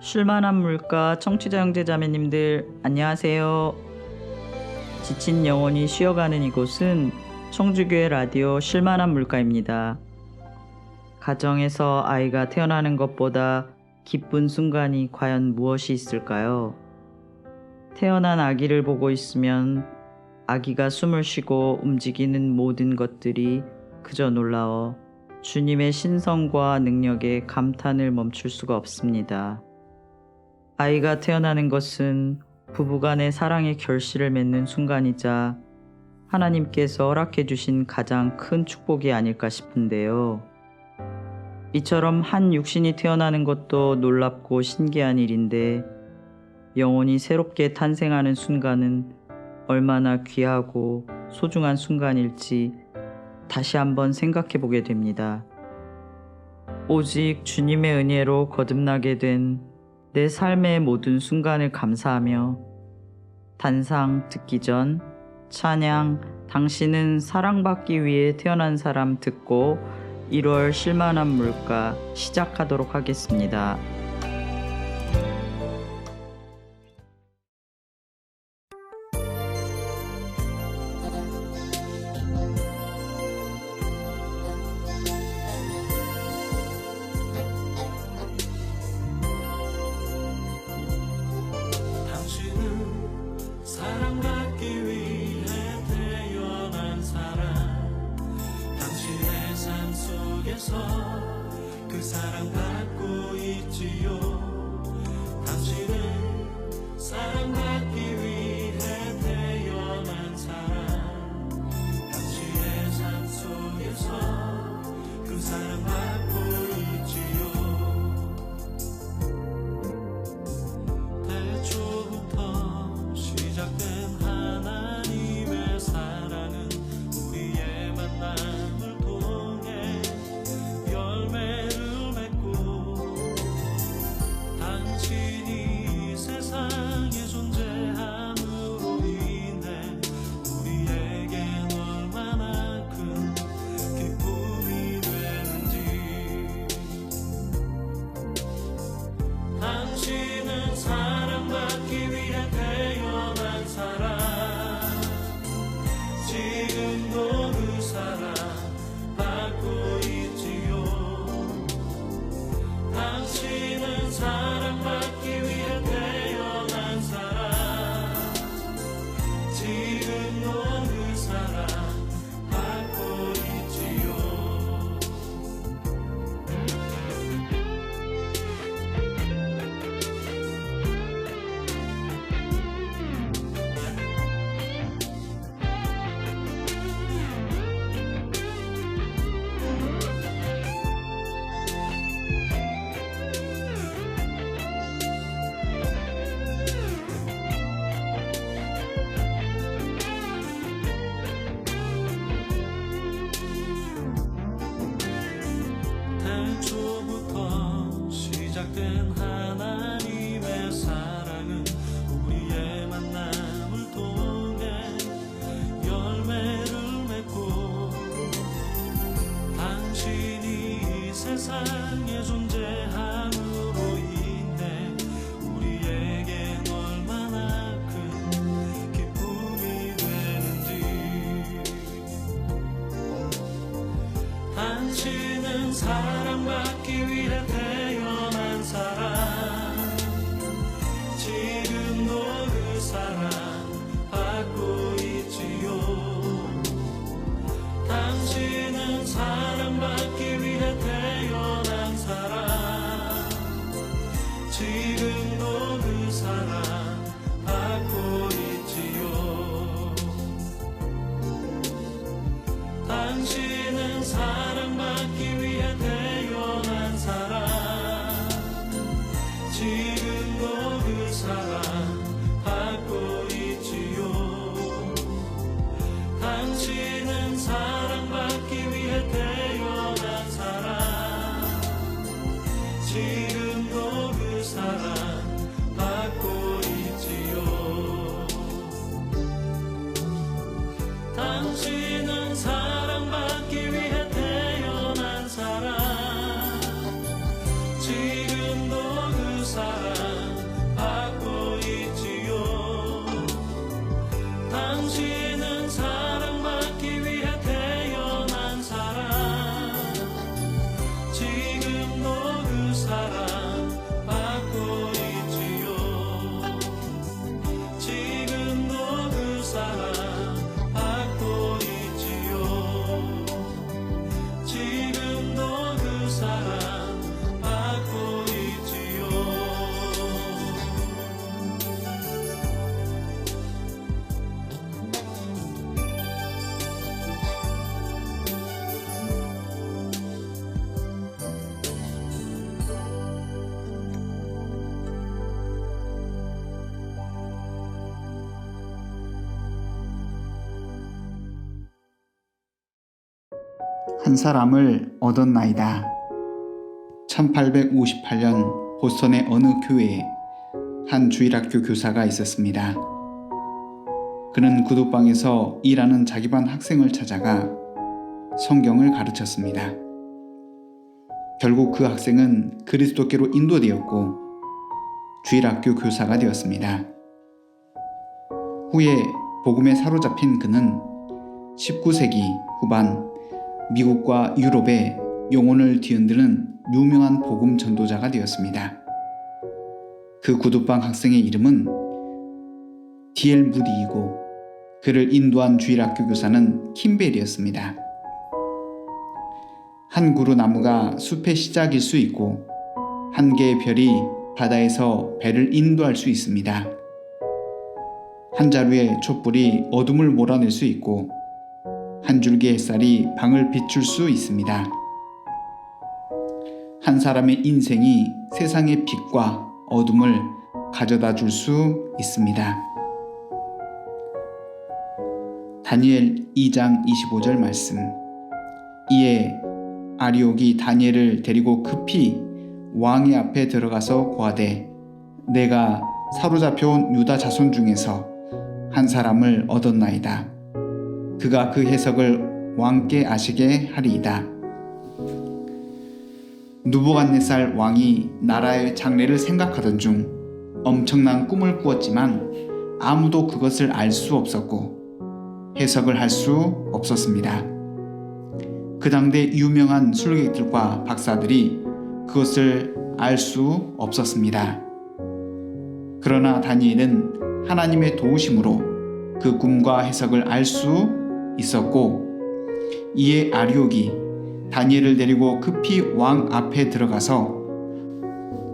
쉴만한 물가 청취자 형제자매님들 안녕하세요. 지친 영혼이 쉬어가는 이곳은 청주교회 라디오 쉴만한 물가입니다. 가정에서 아이가 태어나는 것보다 기쁜 순간이 과연 무엇이 있을까요? 태어난 아기를 보고 있으면 아기가 숨을 쉬고 움직이는 모든 것들이 그저 놀라워 주님의 신성과 능력에 감탄을 멈출 수가 없습니다. 아이가 태어나는 것은 부부간의 사랑의 결실을 맺는 순간이자 하나님께서 허락해 주신 가장 큰 축복이 아닐까 싶은데요. 이처럼 한 육신이 태어나는 것도 놀랍고 신기한 일인데 영혼이 새롭게 탄생하는 순간은 얼마나 귀하고 소중한 순간일지 다시 한번 생각해 보게 됩니다. 오직 주님의 은혜로 거듭나게 된 내 삶의 모든 순간을 감사하며 단상 듣기 전 찬양 당신은 사랑받기 위해 태어난 사람 듣고 1월 쉴만한 물가 시작하도록 하겠습니다. 사랑받기 위해 태어난 사람, 당신의 삶 속에서 그 사랑받고 있지요. 당신은 사랑받기 위해 태어난 사람, 당신의 삶 속에서 그 사랑받고 있지요. 태초부터 시작된 하나님의 사랑은 우리의 만남을 통해 열매를 맺고, 당신이 세상에 존재함으로 인해 우리에겐 얼마나 큰 기쁨이 되는지. 당신은 사랑받기 위해 태어난 사람, 지금도 그 사랑 받고 있지요. 당신은 사랑받기 위해 태어난 사람, 지금도 그 사랑 받고 있지요. 태초부터 시작된 하나님의 사랑은 우리의 만남을 통해 열매를 맺고, 당신이 세상에 존재함으로 인해 우리에겐 얼마나 큰 기쁨이 되는지. 당신은 사랑받기 위해 태어난 사람, 지금도 그 사랑 받고 있지요. 당신은 사랑받기 위해 태어난 사람, 지금도 그 사랑 받고 있지요. 당신은 사랑받기 위해 태어난 사람, 한 사람을 얻었나이다. 1858년 보스턴의 어느 교회에 한 주일학교 교사가 있었습니다. 그는 구두방에서 일하는 자기 반 학생을 찾아가 성경을 가르쳤습니다. 결국 그 학생은 그리스도께로 인도되었고 주일학교 교사가 되었습니다. 후에 복음에 사로잡힌 그는 19세기 후반 미국과 유럽의 영혼을 뒤흔드는 유명한 복음 전도자가 되었습니다. 그 구두방 학생의 이름은 D.L. 무디이고 그를 인도한 주일학교 교사는 킴벨이었습니다. 한 그루 나무가 숲의 시작일 수 있고 한 개의 별이 바다에서 배를 인도할 수 있습니다. 한 자루의 촛불이 어둠을 몰아낼 수 있고 한 줄기 햇살이 방을 비출 수 있습니다. 한 사람의 인생이 세상의 빛과 어둠을 가져다 줄 수 있습니다. 다니엘 2장 25절 말씀. 이에 아리옥이 다니엘을 데리고 급히 왕의 앞에 들어가서 고하되 내가 사로잡혀온 유다 자손 중에서 한 사람을 얻었나이다. 그가 그 해석을 왕께 아시게 하리이다. 느부갓네살 왕이 나라의 장래를 생각하던 중 엄청난 꿈을 꾸었지만 아무도 그것을 알 수 없었고 해석을 할 수 없었습니다. 그 당대 유명한 술객들과 박사들이 그것을 알 수 없었습니다. 그러나 다니엘은 하나님의 도우심으로 그 꿈과 해석을 알 수 있었고 이에 아리옥이 다니엘을 데리고 급히 왕 앞에 들어가서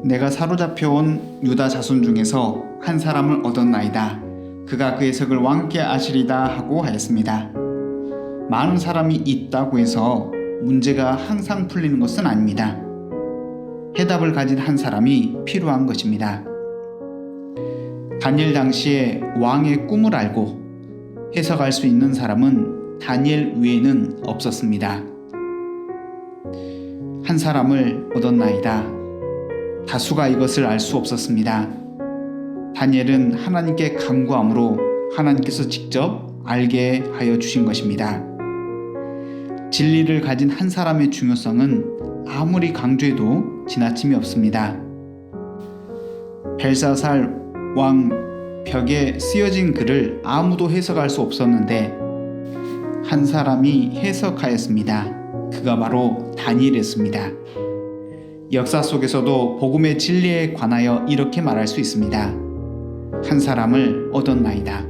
내가 사로잡혀온 유다 자손 중에서 한 사람을 얻었나이다. 그가 그 해석을 왕께 아시리다 하고 하였습니다. 많은 사람이 있다고 해서 문제가 항상 풀리는 것은 아닙니다. 해답을 가진 한 사람이 필요한 것입니다. 다니엘 당시에 왕의 꿈을 알고 해석할 수 있는 사람은 다니엘 외에는 없었습니다. 한 사람을 얻었나이다. 다수가 이것을 알 수 없었습니다. 다니엘은 하나님께 간구함으로 하나님께서 직접 알게 하여 주신 것입니다. 진리를 가진 한 사람의 중요성은 아무리 강조해도 지나침이 없습니다. 벨사살 왕 벽에 쓰여진 글을 아무도 해석할 수 없었는데 한 사람이 해석하였습니다. 그가 바로 다니엘이었습니다. 역사 속에서도 복음의 진리에 관하여 이렇게 말할 수 있습니다. 한 사람을 얻었나이다.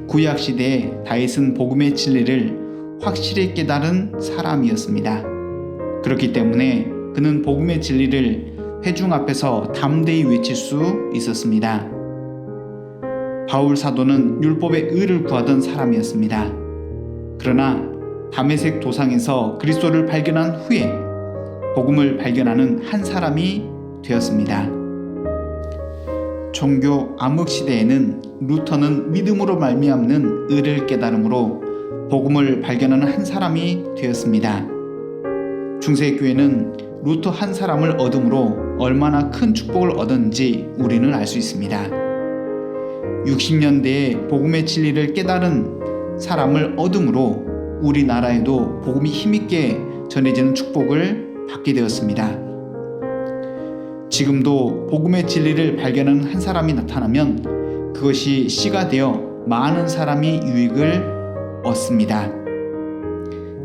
구약 시대에 다윗은 복음의 진리를 확실히 깨달은 사람이었습니다. 그렇기 때문에 그는 복음의 진리를 회중 앞에서 담대히 외칠 수 있었습니다. 바울 사도는 율법의 의를 구하던 사람이었습니다. 그러나 다메섹 도상에서 그리스도를 발견한 후에 복음을 발견하는 한 사람이 되었습니다. 종교 암흑 시대에는 루터는 믿음으로 말미암는 의를 깨달음으로 복음을 발견하는 한 사람이 되었습니다. 중세교회는 루터 한 사람을 얻음으로 얼마나 큰 축복을 얻었는지 우리는 알 수 있습니다. 60년대에 복음의 진리를 깨달은 사람을 얻음으로 우리나라에도 복음이 힘있게 전해지는 축복을 받게 되었습니다. 지금도 복음의 진리를 발견하는 한 사람이 나타나면 그것이 씨가 되어 많은 사람이 유익을 얻습니다.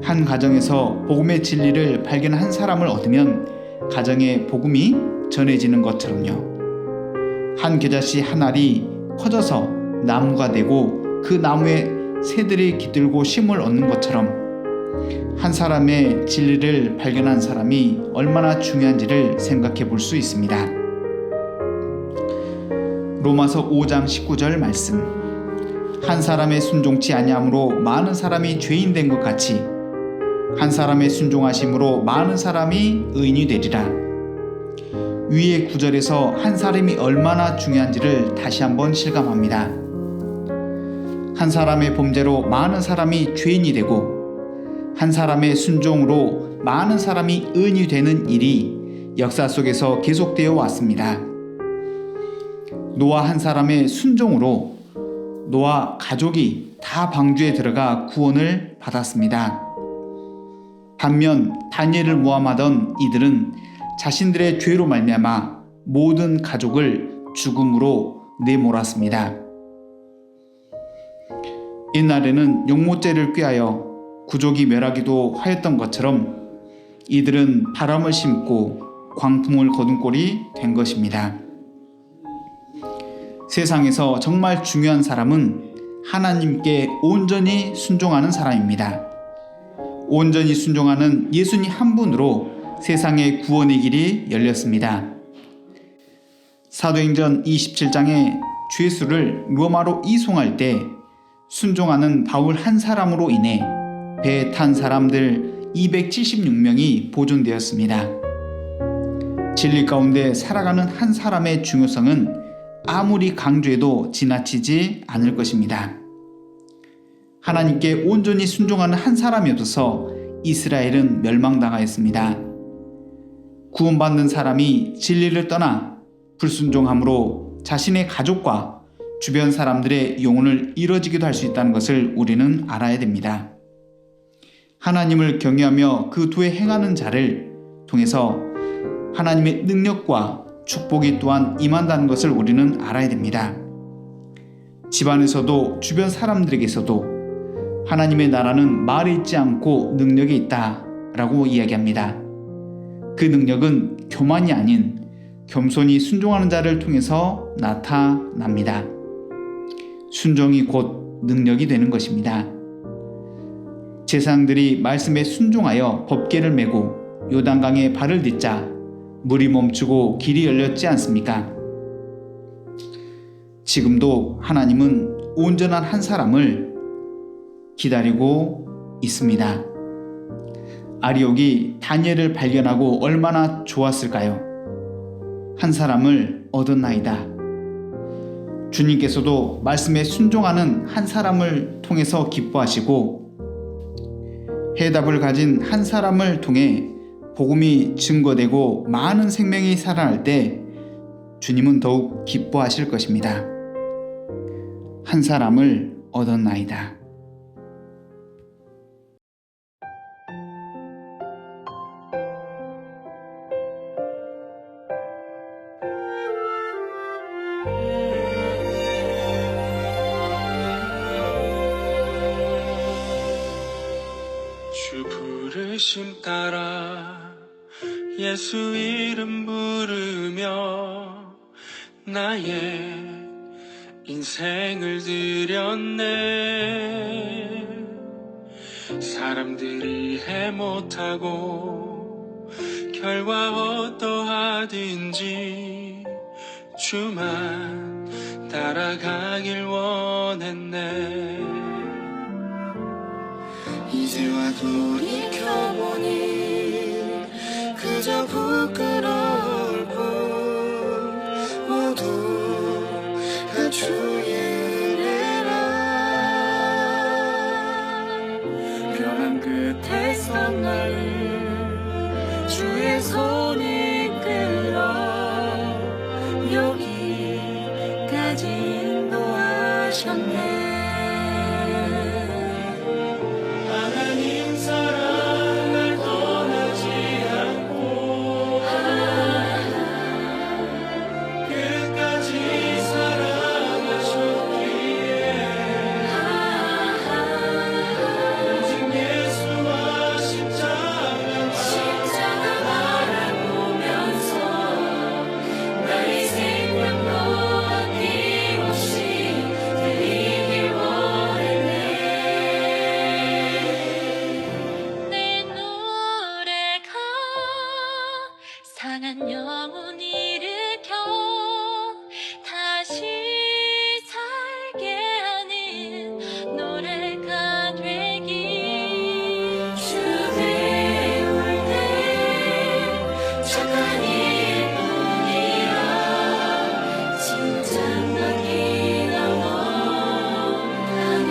한 가정에서 복음의 진리를 발견한 한 사람을 얻으면 가정에 복음이 전해지는 것처럼요. 한 겨자씨 한 알이 커져서 나무가 되고 그 나무에 새들이 깃들고 심을 얻는 것처럼 한 사람의 진리를 발견한 사람이 얼마나 중요한지를 생각해 볼 수 있습니다. 로마서 5장 19절 말씀. 한 사람의 순종치 아니함으로 많은 사람이 죄인 된 것 같이 한 사람의 순종하심으로 많은 사람이 의인이 되리라. 위의 구절에서 한 사람이 얼마나 중요한지를 다시 한번 실감합니다. 한 사람의 범죄로 많은 사람이 죄인이 되고 한 사람의 순종으로 많은 사람이 의인이 되는 일이 역사 속에서 계속되어 왔습니다. 노아 한 사람의 순종으로 노아 가족이 다 방주에 들어가 구원을 받았습니다. 반면 다니엘을 모함하던 이들은 자신들의 죄로 말미암아 모든 가족을 죽음으로 내몰았습니다. 옛날에는 용모죄를 꾀하여 구족이 멸하기도 하였던 것처럼 이들은 바람을 심고 광풍을 거둔 꼴이 된 것입니다. 세상에서 정말 중요한 사람은 하나님께 온전히 순종하는 사람입니다. 온전히 순종하는 예수님 한 분으로 세상의 구원의 길이 열렸습니다. 사도행전 27장에 죄수를 로마로 이송할 때 순종하는 바울 한 사람으로 인해 배에 탄 사람들 276명이 보존되었습니다. 진리 가운데 살아가는 한 사람의 중요성은 아무리 강조해도 지나치지 않을 것입니다. 하나님께 온전히 순종하는 한 사람이 없어서 이스라엘은 멸망당하였습니다. 구원받는 사람이 진리를 떠나 불순종함으로 자신의 가족과 주변 사람들의 영혼을 잃어지기도 할 수 있다는 것을 우리는 알아야 됩니다. 하나님을 경외하며 그 도에 행하는 자를 통해서 하나님의 능력과 축복이 또한 임한다는 것을 우리는 알아야 됩니다. 집안에서도 주변 사람들에게서도 하나님의 나라는 말에 있지 않고 능력이 있다라고 이야기합니다. 그 능력은 교만이 아닌 겸손히 순종하는 자를 통해서 나타납니다. 순종이 곧 능력이 되는 것입니다. 제사장들이 말씀에 순종하여 법궤를 메고 요단강에 발을 딛자 물이 멈추고 길이 열렸지 않습니까? 지금도 하나님은 온전한 한 사람을 기다리고 있습니다. 아리옥이 다니엘을 발견하고 얼마나 좋았을까요? 한 사람을 얻었나이다. 주님께서도 말씀에 순종하는 한 사람을 통해서 기뻐하시고 해답을 가진 한 사람을 통해 복음이 증거되고 많은 생명이 살아날 때 주님은 더욱 기뻐하실 것입니다. 한 사람을 얻었나이다. 주 부르심 따라 예수 이름 부르며 나의 인생을 드렸네. 사람들이 해 못하고 결과 어떠하든지 주만 따라가길 원했네. 이제와 돌이켜보니 그저 부끄러울 뿐 모두 다 주의 은혜라. 변한 끝에서 나를 주의 손이 이끌어 여기까지 인도하셨네. 상한 영혼 일으켜 다시 살게 하는 노래가 되기. 주 배울 때 착한 일뿐이라 칭찬받기 원하네.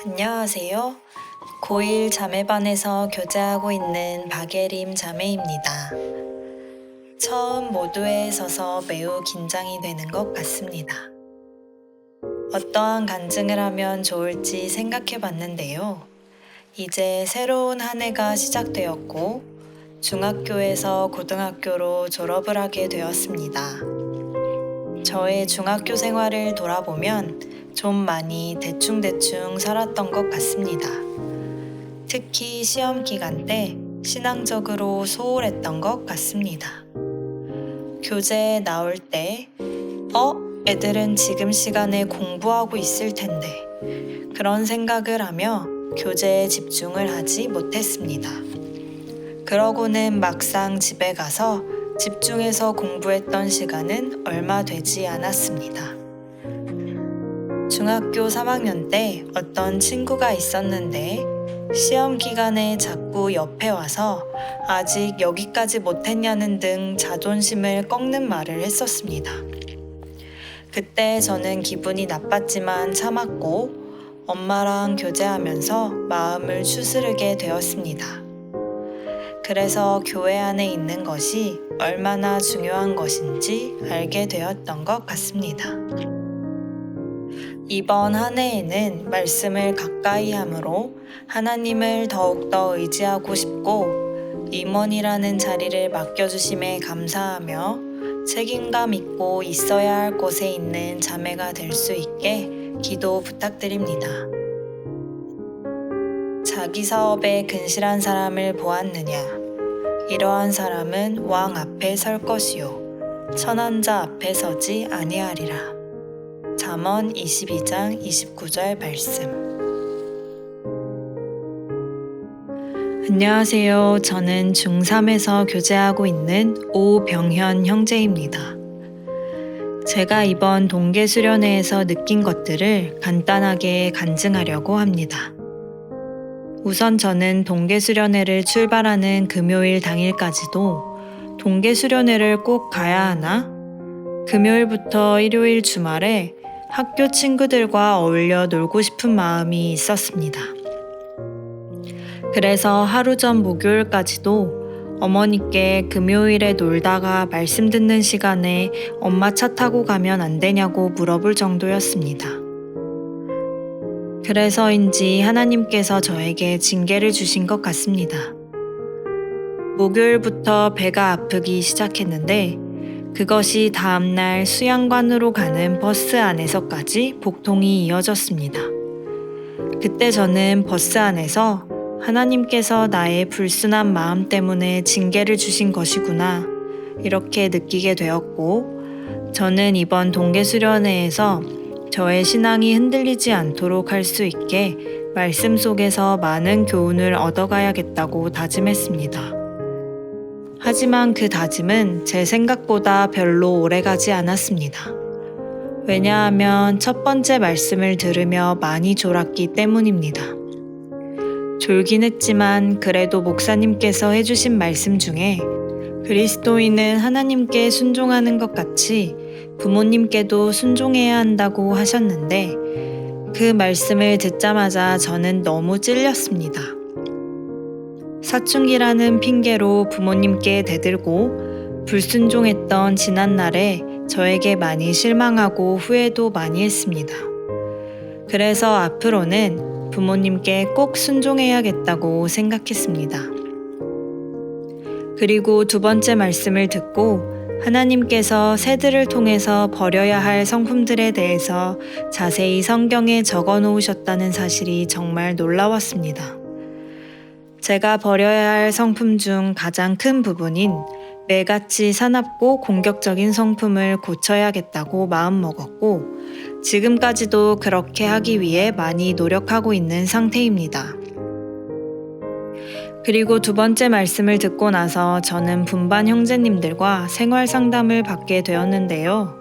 안녕하세요. 고1 자매반에서 교제하고 있는 박예림 자매입니다. 처음 모두에 서서 매우 긴장이 되는 것 같습니다. 어떠한 간증을 하면 좋을지 생각해 봤는데요. 이제 새로운 한 해가 시작되었고, 중학교에서 고등학교로 졸업을 하게 되었습니다. 저의 중학교 생활을 돌아보면 좀 많이 대충대충 살았던 것 같습니다. 특히 시험 기간 때 신앙적으로 소홀했던 것 같습니다. 교재에 나올 때, 애들은 지금 시간에 공부하고 있을 텐데, 그런 생각을 하며 교재에 집중을 하지 못했습니다. 그러고는 막상 집에 가서 집중해서 공부했던 시간은 얼마 되지 않았습니다. 중학교 3학년 때 어떤 친구가 있었는데 시험 기간에 자꾸 옆에 와서 아직 여기까지 못했냐는 등 자존심을 꺾는 말을 했었습니다. 그때 저는 기분이 나빴지만 참았고 엄마랑 교제하면서 마음을 추스르게 되었습니다. 그래서 교회 안에 있는 것이 얼마나 중요한 것인지 알게 되었던 것 같습니다. 이번 한 해에는 말씀을 가까이 함으로 하나님을 더욱더 의지하고 싶고 임원이라는 자리를 맡겨주심에 감사하며 책임감 있고 있어야 할 곳에 있는 자매가 될 수 있게 기도 부탁드립니다. 자기 사업에 근실한 사람을 보았느냐? 이러한 사람은 왕 앞에 설 것이요 천한 자 앞에 서지 아니하리라. 잠언 22장 29절 말씀. 안녕하세요. 저는 중3에서 교제하고 있는 오병현 형제입니다. 제가 이번 동계 수련회에서 느낀 것들을 간단하게 간증하려고 합니다. 우선 저는 동계 수련회를 출발하는 금요일 당일까지도 동계 수련회를 꼭 가야 하나? 금요일부터 일요일 주말에 학교 친구들과 어울려 놀고 싶은 마음이 있었습니다. 그래서 하루 전 목요일까지도 어머니께 금요일에 놀다가 말씀 듣는 시간에 엄마 차 타고 가면 안 되냐고 물어볼 정도였습니다. 그래서인지 하나님께서 저에게 징계를 주신 것 같습니다. 목요일부터 배가 아프기 시작했는데 그것이 다음날 수양관으로 가는 버스 안에서까지 복통이 이어졌습니다. 그때 저는 버스 안에서 하나님께서 나의 불순한 마음 때문에 징계를 주신 것이구나 이렇게 느끼게 되었고, 저는 이번 동계 수련회에서 저의 신앙이 흔들리지 않도록 할 수 있게 말씀 속에서 많은 교훈을 얻어가야겠다고 다짐했습니다. 하지만 그 다짐은 제 생각보다 별로 오래가지 않았습니다. 왜냐하면 첫 번째 말씀을 들으며 많이 졸았기 때문입니다. 졸긴 했지만 그래도 목사님께서 해주신 말씀 중에 그리스도인은 하나님께 순종하는 것 같이 부모님께도 순종해야 한다고 하셨는데 그 말씀을 듣자마자 저는 너무 찔렸습니다. 사춘기라는 핑계로 부모님께 대들고 불순종했던 지난날에 저에게 많이 실망하고 후회도 많이 했습니다. 그래서 앞으로는 부모님께 꼭 순종해야겠다고 생각했습니다. 그리고 두 번째 말씀을 듣고 하나님께서 새들을 통해서 버려야 할 성품들에 대해서 자세히 성경에 적어 놓으셨다는 사실이 정말 놀라웠습니다. 제가 버려야 할 성품 중 가장 큰 부분인 매같이 사납고 공격적인 성품을 고쳐야겠다고 마음먹었고, 지금까지도 그렇게 하기 위해 많이 노력하고 있는 상태입니다. 그리고 두 번째 말씀을 듣고 나서 저는 분반 형제님들과 생활 상담을 받게 되었는데요.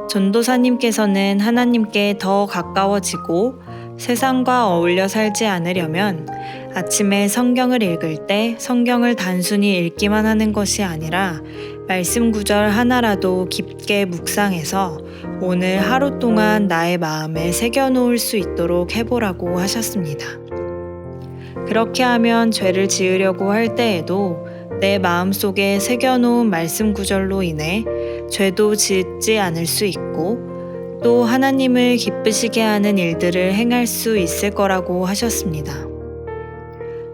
전도사님께서는 하나님께 더 가까워지고 세상과 어울려 살지 않으려면 아침에 성경을 읽을 때 성경을 단순히 읽기만 하는 것이 아니라 말씀 구절 하나라도 깊게 묵상해서 오늘 하루 동안 나의 마음에 새겨놓을 수 있도록 해보라고 하셨습니다. 그렇게 하면 죄를 지으려고 할 때에도 내 마음속에 새겨놓은 말씀 구절로 인해 죄도 짓지 않을 수 있고 또 하나님을 기쁘시게 하는 일들을 행할 수 있을 거라고 하셨습니다.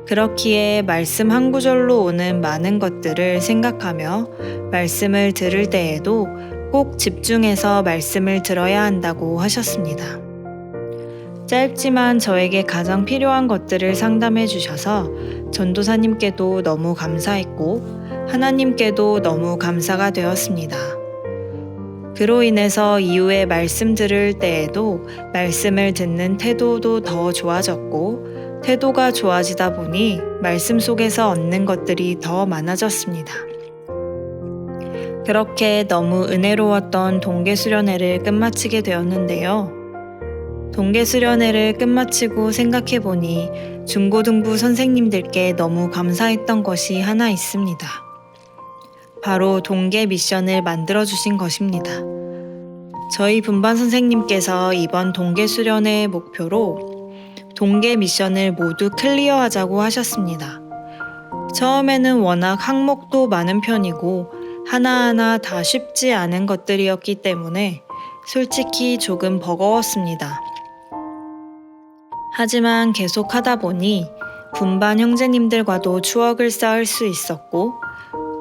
그렇기에 말씀 한 구절로 오는 많은 것들을 생각하며 말씀을 들을 때에도 꼭 집중해서 말씀을 들어야 한다고 하셨습니다. 짧지만 저에게 가장 필요한 것들을 상담해 주셔서 전도사님께도 너무 감사했고 하나님께도 너무 감사가 되었습니다. 그로 인해서 이후에 말씀 들을 때에도 말씀을 듣는 태도도 더 좋아졌고 태도가 좋아지다 보니 말씀 속에서 얻는 것들이 더 많아졌습니다. 그렇게 너무 은혜로웠던 동계수련회를 끝마치게 되었는데요. 동계수련회를 끝마치고 생각해보니 중고등부 선생님들께 너무 감사했던 것이 하나 있습니다. 바로 동계 미션을 만들어주신 것입니다. 저희 분반 선생님께서 이번 동계수련회의 목표로 동계 미션을 모두 클리어하자고 하셨습니다. 처음에는 워낙 항목도 많은 편이고 하나하나 다 쉽지 않은 것들이었기 때문에 솔직히 조금 버거웠습니다. 하지만 계속 하다 보니 분반 형제님들과도 추억을 쌓을 수 있었고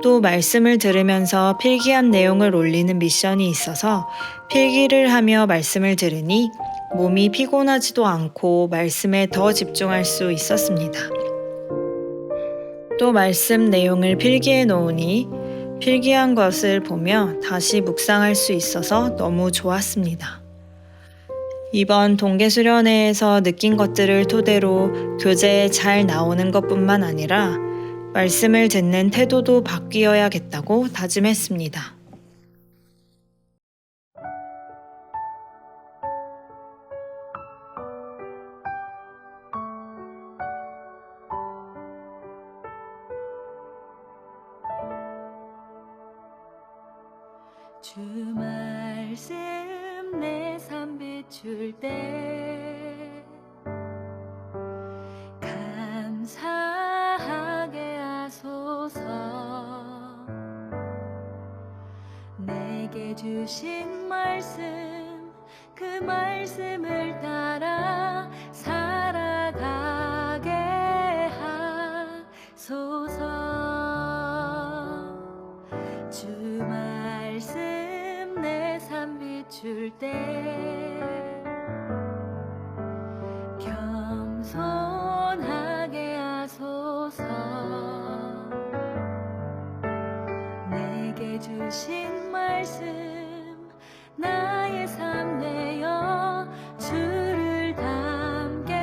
또 말씀을 들으면서 필기한 내용을 올리는 미션이 있어서 필기를 하며 말씀을 들으니 몸이 피곤하지도 않고 말씀에 더 집중할 수 있었습니다. 또 말씀 내용을 필기해 놓으니 필기한 것을 보며 다시 묵상할 수 있어서 너무 좋았습니다. 이번 동계수련회에서 느낀 것들을 토대로 교재에 잘 나오는 것뿐만 아니라 말씀을 듣는 태도도 바뀌어야겠다고 다짐했습니다. 주 말씀 내 삶 비출 때 감사하게 하소서. 내게 주신 말씀 그 말씀을 따라 살아가게 하소서. 주 말씀 내 삶 비출 때 겸손하게 하소서. 내게 주신 말씀 나의 삶 내어 주를 닮게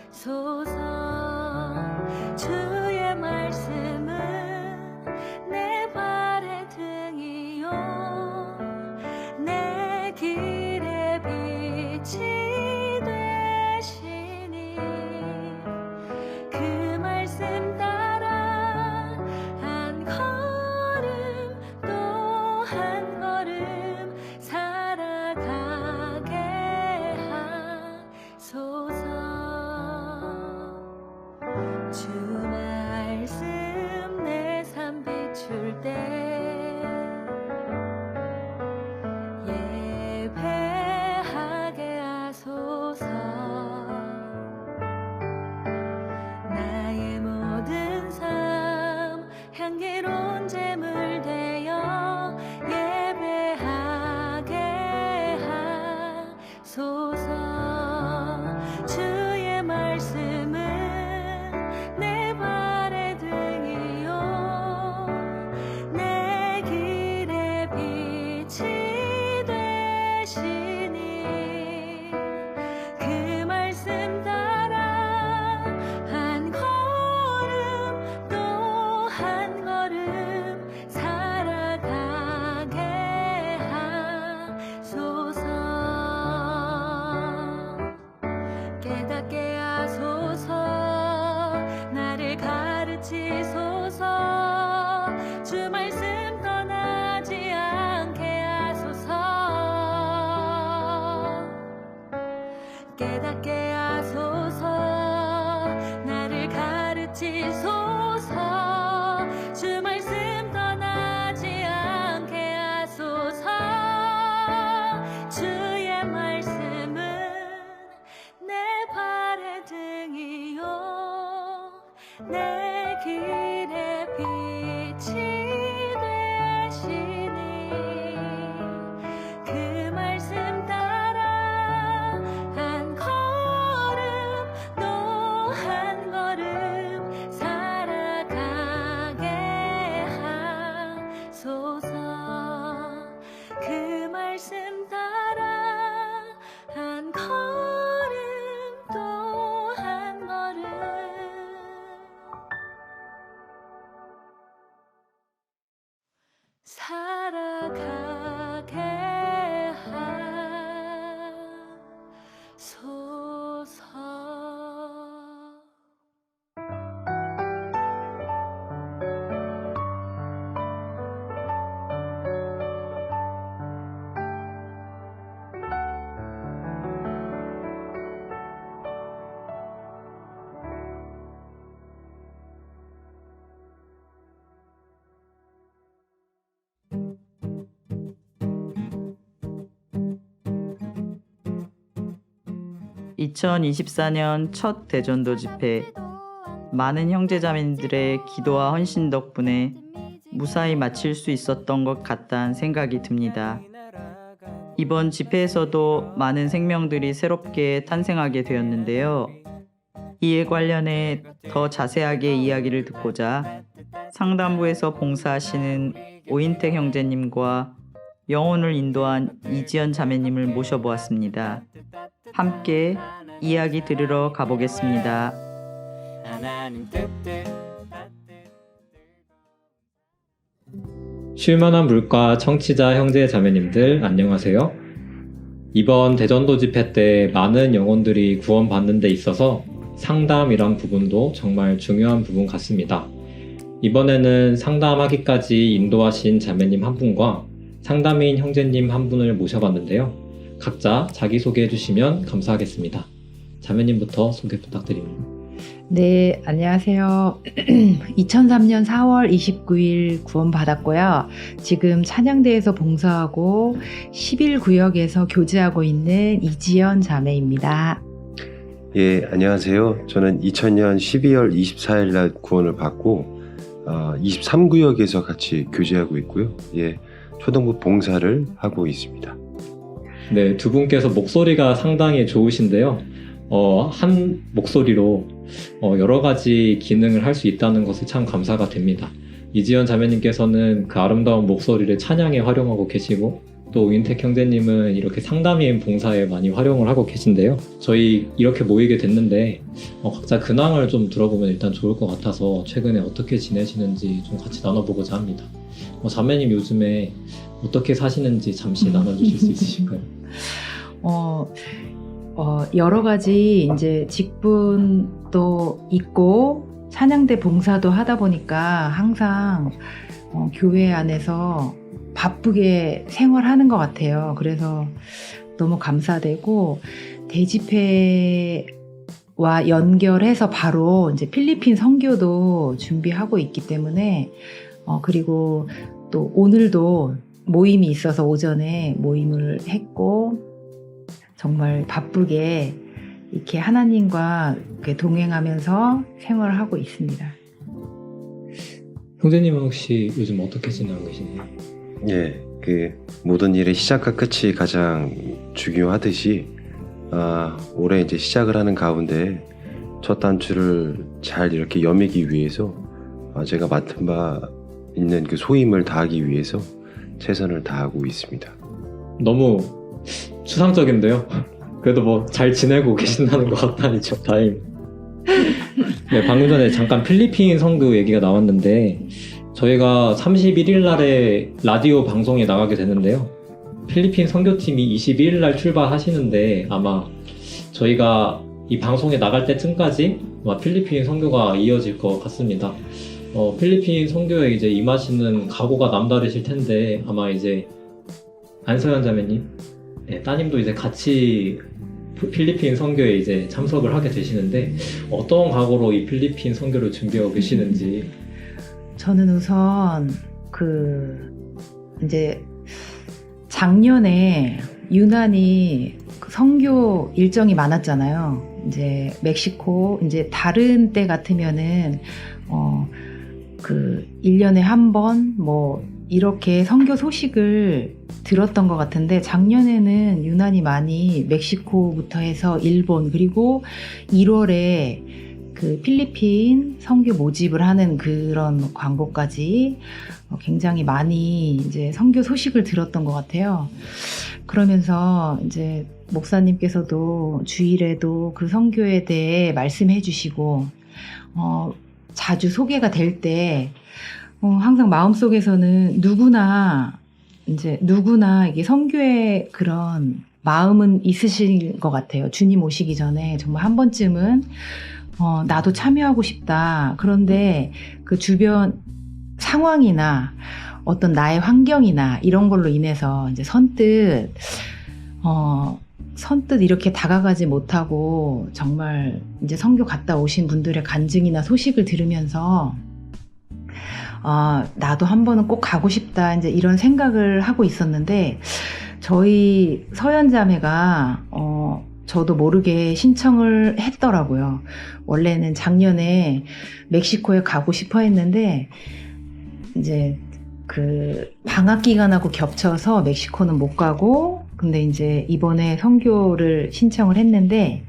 하소서. 주의 말씀은 내 발의 등이요 내 길의 빛이 되시니 그 말씀 따라 한 걸음 또 한 걸음 살아가게 하소서. 주 말씀 내 삶 비출 때 예배하게 하소서. 나의 모든 삶 향기로운 제물 되어 예배하게 하소서. 주의 말씀은 내 발의 등이요 내 길의 빛이 되시니 그 말씀 따라 한 걸음 또 한 걸음 살아가게 하소서. 깨닫게 하소서. 주 말씀 떠나지 않게 하소서. 깨닫게 하소서. 나를 가르치소서. 주 말씀 떠나지 않게 하소서. 주의 말씀은 내 발의 등이요 내 길의 빛이 되시니 그 말씀 따라 한 걸음 또 한 걸음 살아가게 하소서. 그 말씀 따라 한 걸음 또 한 걸음 살아가게 하소서. (2024년) 첫 대전도 집회, 많은 형제자매님들의 기도와 헌신 덕분에 무사히 마칠 수 있었던 것 같다는 생각이 듭니다. 이번 집회에서도 많은 생명들이 새롭게 탄생하게 되었는데요. 이에 관련해 더 자세하게 이야기를 듣고자 상담부에서 봉사하시는 오인택 형제님과 영혼을 인도한 이지연 자매님을 모셔보았습니다. 함께 이야기 들으러 가보겠습니다. 쉴만한 물가 청취자 형제 자매님들 안녕하세요. 이번 대전도 집회 때 많은 영혼들이 구원받는 데 있어서 상담이란 부분도 정말 중요한 부분 같습니다. 이번에는 상담하기까지 인도하신 자매님 한 분과 상담인 형제님 한 분을 모셔봤는데요. 각자 자기소개해 주시면 감사하겠습니다. 자매님부터 소개 부탁드립니다. 네, 안녕하세요. 2003년 4월 29일 구원받았고요. 지금 찬양대에서 봉사하고 11구역에서 교제하고 있는 이지연 자매입니다. 예, 안녕하세요. 저는 2000년 12월 24일 날 구원을 받고 23구역에서 같이 교제하고 있고요. 예, 초등부 봉사를 하고 있습니다. 네, 두 분께서 목소리가 상당히 좋으신데요. 한 목소리로 여러 가지 기능을 할 수 있다는 것이 참 감사가 됩니다. 이지연 자매님께서는 그 아름다운 목소리를 찬양에 활용하고 계시고 또 오인택 형제님은 이렇게 상담인 봉사에 많이 활용을 하고 계신데요. 저희 이렇게 모이게 됐는데 각자 근황을 좀 들어보면 일단 좋을 것 같아서 최근에 어떻게 지내시는지 좀 같이 나눠보고자 합니다. 자매님 요즘에 어떻게 사시는지 잠시 나눠주실 수 있으실까요? 여러 가지 이제 직분도 있고 찬양대 봉사도 하다 보니까 항상 교회 안에서 바쁘게 생활하는 것 같아요. 그래서 너무 감사되고 대집회와 연결해서 바로 이제 필리핀 선교도 준비하고 있기 때문에 그리고 또 오늘도 모임이 있어서 오전에 모임을 했고 정말 바쁘게 이렇게 하나님과 이렇게 동행하면서 생활을 하고 있습니다. 형제님은 혹시 요즘 어떻게 지내고 계시나요? 예, 그 모든 일의 시작과 끝이 가장 중요하듯이 올해 이제 시작을 하는 가운데 첫 단추를 잘 이렇게 여미기 위해서 제가 맡은 바 있는 그 소임을 다하기 위해서 최선을 다하고 있습니다. 너무 추상적인데요. 그래도 뭐 잘 지내고 계신다는 것 같다니 참 다행입니다. 네, 방금 전에 잠깐 필리핀 선교 얘기가 나왔는데 저희가 31일 날에 라디오 방송에 나가게 되는데요. 필리핀 선교팀이 22일 날 출발하시는데 아마 저희가 이 방송에 나갈 때쯤까지 아마 필리핀 선교가 이어질 것 같습니다. 필리핀 선교에 이제 임하시는 각오가 남다르실 텐데 아마 이제 안서연 자매님, 네, 따님도 이제 같이 필리핀 선교에 이제 참석을 하게 되시는데 어떤 각오로 이 필리핀 선교를 준비하고 계시는지. 저는 우선 이제 작년에 유난히 선교 일정이 많았잖아요. 이제 멕시코, 이제 다른 때 같으면은 1년에 한 번 이렇게 선교 소식을 들었던 것 같은데 작년에는 유난히 많이 멕시코부터 해서 일본, 그리고 1월에 그 필리핀 선교 모집을 하는 그런 광고까지 굉장히 많이 이제 선교 소식을 들었던 것 같아요. 그러면서 이제 목사님께서도 주일에도 그 선교에 대해 말씀해 주시고 자주 소개가 될 때 항상 마음속에서는 누구나 이게 선교의 그런 마음은 있으신 것 같아요. 주님 오시기 전에 정말 한 번쯤은 나도 참여하고 싶다. 그런데 그 주변 상황이나 어떤 나의 환경이나 이런 걸로 인해서 이제 선뜻 이렇게 다가가지 못하고 정말 이제 선교 갔다 오신 분들의 간증이나 소식을 들으면서 나도 한 번은 꼭 가고 싶다. 이제 이런 생각을 하고 있었는데 저희 서연 자매가 저도 모르게 신청을 했더라고요. 원래는 작년에 멕시코에 가고 싶어 했는데 이제 그 방학 기간하고 겹쳐서 멕시코는 못 가고, 근데 이제 이번에 선교를 신청을 했는데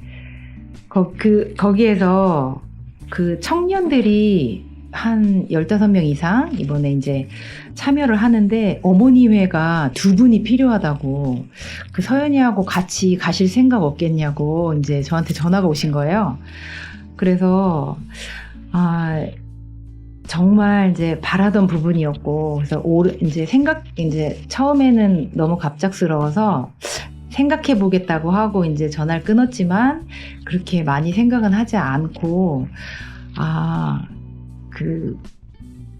거기에서 그 청년들이 한 15명 이상 이번에 이제 참여를 하는데 어머니회가 2분이 필요하다고, 그 서연이하고 같이 가실 생각 없겠냐고 이제 저한테 전화가 오신 거예요. 그래서 정말 이제 바라던 부분이었고, 그래서 이제 처음에는 너무 갑작스러워서 생각해 보겠다고 하고 이제 전화를 끊었지만 그렇게 많이 생각은 하지 않고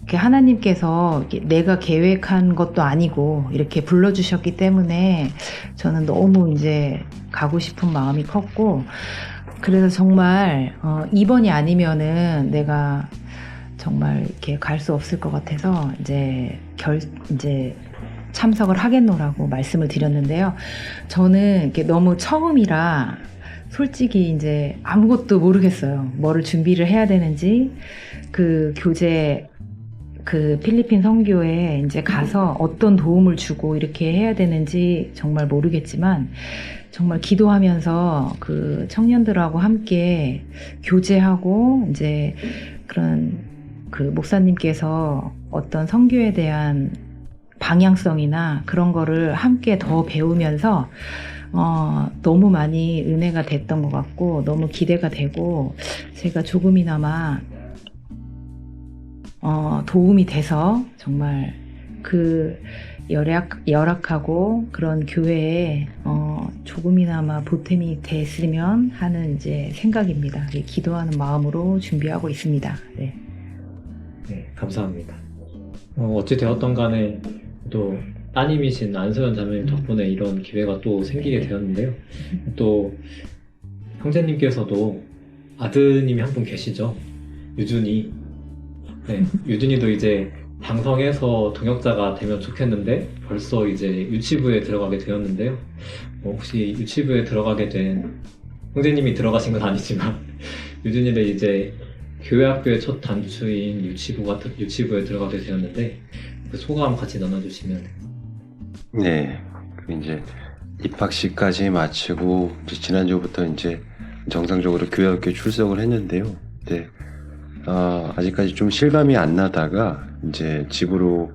하나님께서 내가 계획한 것도 아니고 이렇게 불러주셨기 때문에 저는 너무 이제 가고 싶은 마음이 컸고, 그래서 정말 이번이 아니면은 내가 정말 이렇게 갈 수 없을 것 같아서 이제 참석을 하겠노라고 말씀을 드렸는데요. 저는 이렇게 너무 처음이라 솔직히 이제 아무것도 모르겠어요. 뭐를 준비를 해야 되는지, 그 교재 그 필리핀 선교에 이제 가서 어떤 도움을 주고 이렇게 해야 되는지 정말 모르겠지만 정말 기도하면서 그 청년들하고 함께 교제하고 이제 그런 그 목사님께서 어떤 선교에 대한 방향성이나 그런 거를 함께 더 배우면서 너무 많이 은혜가 됐던 것 같고 너무 기대가 되고, 제가 조금이나마 도움이 돼서 정말 그 열악하고 그런 교회에 조금이나마 보탬이 됐으면 하는 이제 생각입니다. 기도하는 마음으로 준비하고 있습니다. 네. 네, 감사합니다. 어찌 되었던 간에 또 따님이신 안서연 자매님 덕분에 이런 기회가 또 생기게 되었는데요. 또 형제님께서도 아드님이 한 분 계시죠. 유준이. 네, 유준이도 이제 방송에서 동역자가 되면 좋겠는데 벌써 이제 유치부에 들어가게 되었는데요. 혹시 유치부에 들어가게 된 형제님이 들어가신 건 아니지만 유준이는 이제 교회학교의 첫 단추인 유치부에 들어가게 되었는데 그 소감 같이 나눠주시면. 네, 이제 입학식까지 마치고 이제 지난주부터 이제 정상적으로 교회학교에 출석을 했는데요. 네, 아직까지 좀 실감이 안 나다가 이제 집으로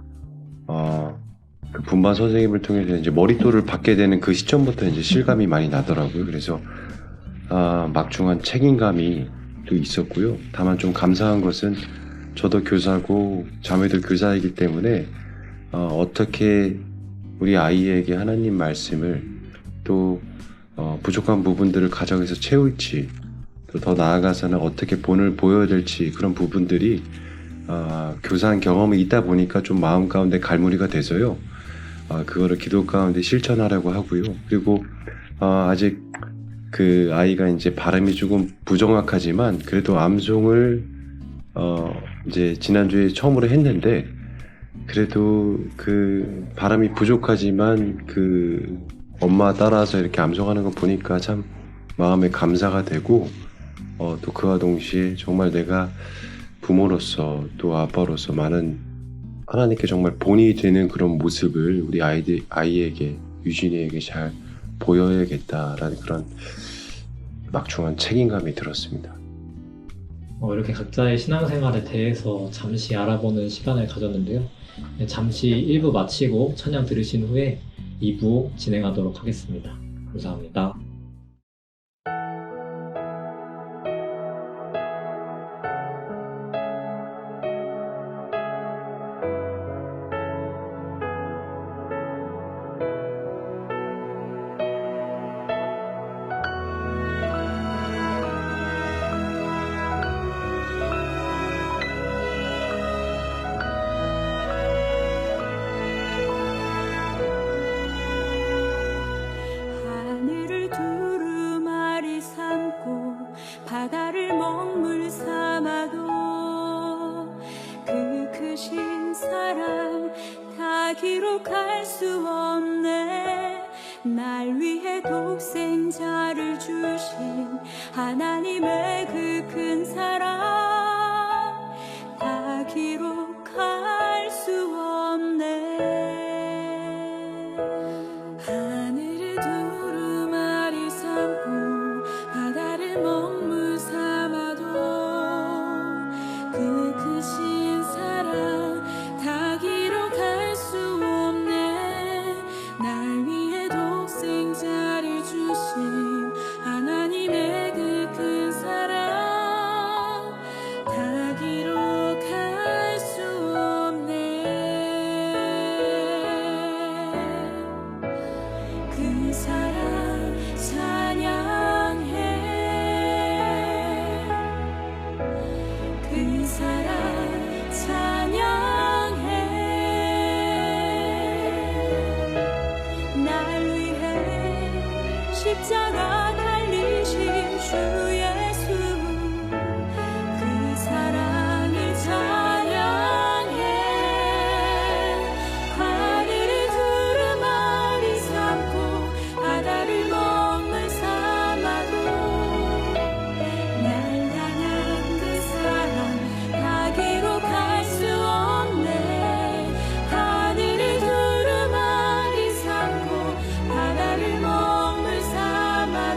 그 분반 선생님을 통해서 이제 머리돌을 받게 되는 그 시점부터 이제 실감이 많이 나더라고요. 그래서 막중한 책임감이 또 있었고요. 다만 좀 감사한 것은 저도 교사고 자매도 교사이기 때문에 어떻게 우리 아이에게 하나님 말씀을 또 부족한 부분들을 가정에서 채울지, 또 더 나아가서는 어떻게 본을 보여야 될지, 그런 부분들이 교사한 경험이 있다 보니까 좀 마음 가운데 갈무리가 돼서요. 그거를 기도 가운데 실천하려고 하고요. 그리고 아직 그 아이가 이제 발음이 조금 부정확하지만 그래도 암송을 이제 지난주에 처음으로 했는데 그래도 그 발음이 부족하지만 그 엄마 따라서 이렇게 암송하는 거 보니까 참 마음에 감사가 되고 또 그와 동시에 정말 내가 부모로서 또 아빠로서 많은 하나님께 정말 본이 되는 그런 모습을 우리 아이에게 유진이에게 잘 보여야겠다라는 그런 막중한 책임감이 들었습니다. 이렇게 각자의 신앙생활에 대해서 잠시 알아보는 시간을 가졌는데요. 잠시 1부 마치고 찬양 들으신 후에 2부 진행하도록 하겠습니다. 감사합니다. 하늘을 두루마리 삼고 바다를 먹물 삼아도 그 크신 사랑 다 기록할 수 없네. 날 위해 독생자를 주신 하나님의 그 큰 사랑 다 기록할 수 없네. 하늘을 두루마리 삼고 바다를 먹물 삼아도 그 크신 사랑 다 기록할 수 없네. 날 위해 독생자를 주신 하나님의 그 큰 사랑 다 기록할 수 없네. 그 사랑 찬양해. 그 사랑 찬양해. 날 위해 십자가 달리신 주 예수 그 사랑을 찬양해. 하늘을 두루마리 삼고 바다를 먹물 삼아도 날 향한 그 사랑 다 기록할 수 없네. 하늘을 두루마리 삼고 바다를 먹물 삼아도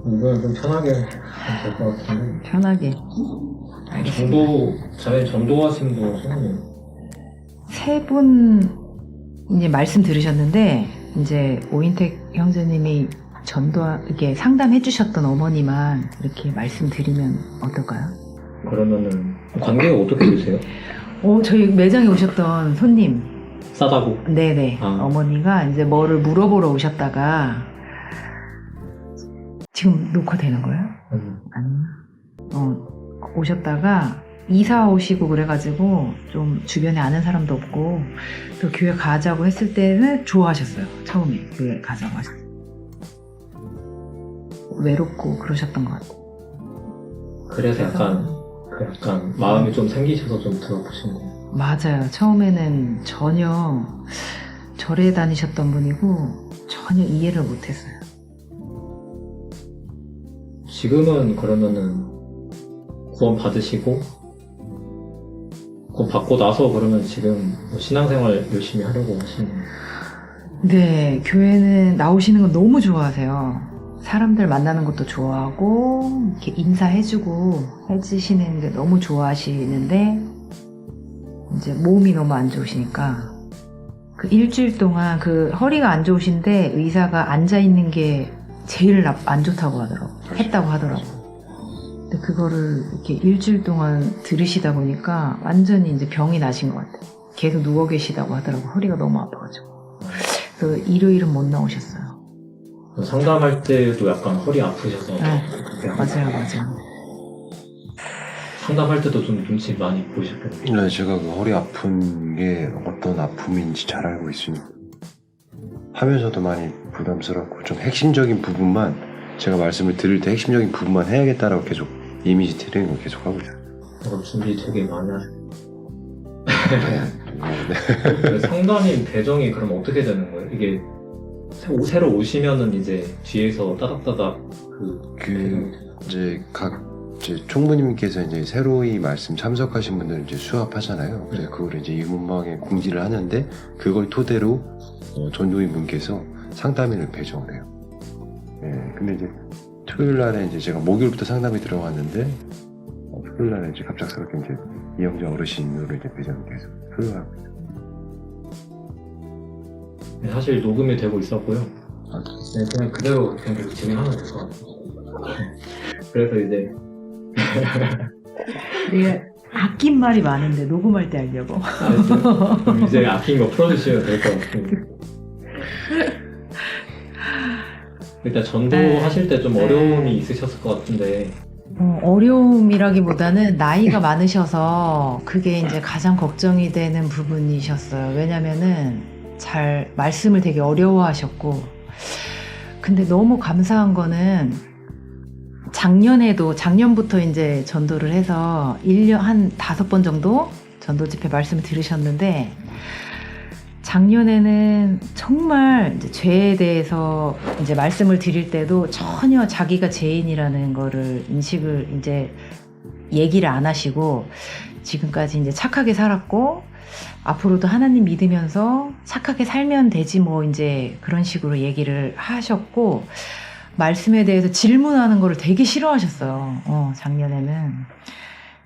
이건 좀 편하게 될 것 같은데. 편하게. 전도하신 분 선생님. 세 분 이제 말씀 들으셨는데 이제 오인택 형제님이 이렇게 상담해 주셨던 어머니만 이렇게 말씀드리면 어떨까요? 그러면은 관계가 어떻게 되세요? 저희 매장에 오셨던 손님. 싸다고? 네네. 아. 어머니가 이제 뭐를 물어보러 오셨다가 지금 녹화되는 거예요? 아니요. 오셨다가 이사 오시고 그래가지고 좀 주변에 아는 사람도 없고 또 교회 가자고 했을 때는 좋아하셨어요. 처음에 교회 가자고 하셨어요. 외롭고 그러셨던 것 같아요. 그래서 약간 마음이 좀 생기셔서 좀 들어보신 거예요. 맞아요. 처음에는 전혀 절에 다니셨던 분이고 전혀 이해를 못했어요. 지금은 그러면은 구원 받으시고 구원 받고 나서 그러면 지금 뭐 신앙생활 열심히 하려고 하시는 거예요? 네, 교회는 나오시는 거 너무 좋아하세요. 사람들 만나는 것도 좋아하고 이렇게 인사해주고 해주시는 게 너무 좋아하시는데 이제 몸이 너무 안 좋으시니까 그 일주일 동안 그 허리가 안 좋으신데 의사가 앉아 있는 게 제일 안 좋다고 하더라고. 했다고 하더라고. 근데 그거를 이렇게 일주일 동안 들으시다 보니까 완전히 이제 병이 나신 것 같아요. 계속 누워 계시다고 하더라고. 허리가 너무 아파가지고. 그래서 일요일은 못 나오셨어요. 상담할 때도 약간 허리 아프셔서 네, 맞아요. 상담할 때도 좀 눈치 많이 보셨겠네요. 네, 제가 그 허리 아픈 게 어떤 아픔인지 잘 알고 있으니까 하면서도 많이 부담스럽고 좀 핵심적인 부분만 제가 말씀을 드릴 때 핵심적인 부분만 해야겠다라고 계속 이미지 트레이닝을 계속 하고 있어요. 준비 되게 많이 하셨어요. 네. 상담인 배정이 그럼 어떻게 되는 거예요? 이게 새로 오시면은 이제 뒤에서 따닥따닥 이제 총무님께서 이제 새로이 말씀 참석하신 분들 이제 수합하잖아요. 그래서 그걸 이제 유문방에 공지를 하는데 그걸 토대로 전도인 분께서 상담인을 배정을 해요. 예, 근데 이제 토요일 날에 이제 제가 목요일부터 상담이 들어갔는데 토요일 날에 이제 갑작스럽게 이제 이영자 어르신으로 이제 배정이 돼서 소요하고 있어요. 사실 녹음이 되고 있었고요. 네, 그냥 그대로 계속 진행하면 될 것 같아요. 그래서 이제 내가 아낀 말이 많은데 녹음할 때 하려고. 그럼 이제 아낀 거 풀어주시면 될 것 같습니다. 일단 전도하실 때 좀 어려움이 있으셨을 것 같은데. 어려움이라기보다는 나이가 많으셔서 그게 이제 가장 걱정이 되는 부분이셨어요. 왜냐면은 잘 말씀을 되게 어려워하셨고, 근데 너무 감사한 거는 작년부터 이제 전도를 해서 1년 한 5번 정도 전도 집회 말씀을 들으셨는데, 작년에는 정말 이제 죄에 대해서 이제 말씀을 드릴 때도 전혀 자기가 죄인이라는 거를 인식을 이제 얘기를 안 하시고 지금까지 이제 착하게 살았고 앞으로도 하나님 믿으면서 착하게 살면 되지 뭐 이제 그런 식으로 얘기를 하셨고, 말씀에 대해서 질문하는 거를 되게 싫어하셨어요. 작년에는.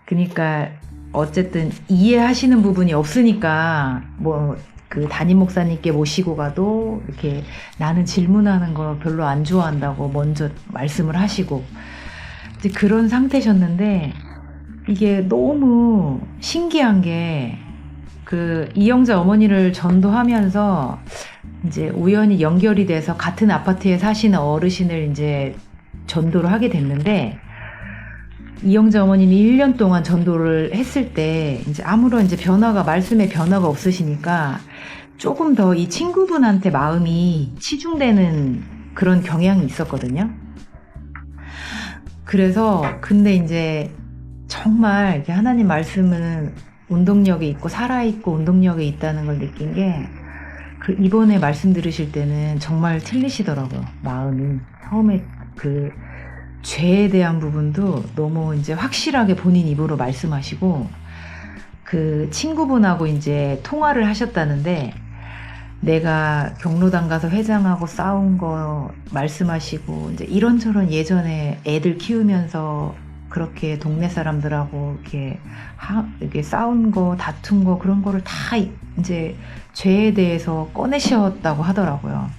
그러니까 어쨌든 이해하시는 부분이 없으니까 뭐 그 담임 목사님께 모시고 가도 이렇게 나는 질문하는 거 별로 안 좋아한다고 먼저 말씀을 하시고 이제 그런 상태셨는데, 이게 너무 신기한 게 그 이영자 어머니를 전도하면서 이제 우연히 연결이 돼서 같은 아파트에 사시는 어르신을 이제 전도를 하게 됐는데, 이영자 어머님이 1년 동안 전도를 했을 때 이제 아무런 이제 말씀에 변화가 없으시니까 조금 더 이 친구분한테 마음이 치중되는 그런 경향이 있었거든요. 그래서 근데 이제 정말 이렇게 하나님 말씀은 운동력이 있고 살아있고 운동력이 있다는 걸 느낀 게, 그 이번에 말씀 들으실 때는 정말 틀리시더라고요. 마음이 처음에 그 죄에 대한 부분도 너무 이제 확실하게 본인 입으로 말씀하시고, 그 친구분하고 이제 통화를 하셨다는데 내가 경로당 가서 회장하고 싸운 거 말씀하시고 이제 이런저런 예전에 애들 키우면서 그렇게 동네 사람들하고 이렇게 싸운 거, 다툰 거 그런 거를 다 이제 죄에 대해서 꺼내셨다고 하더라고요.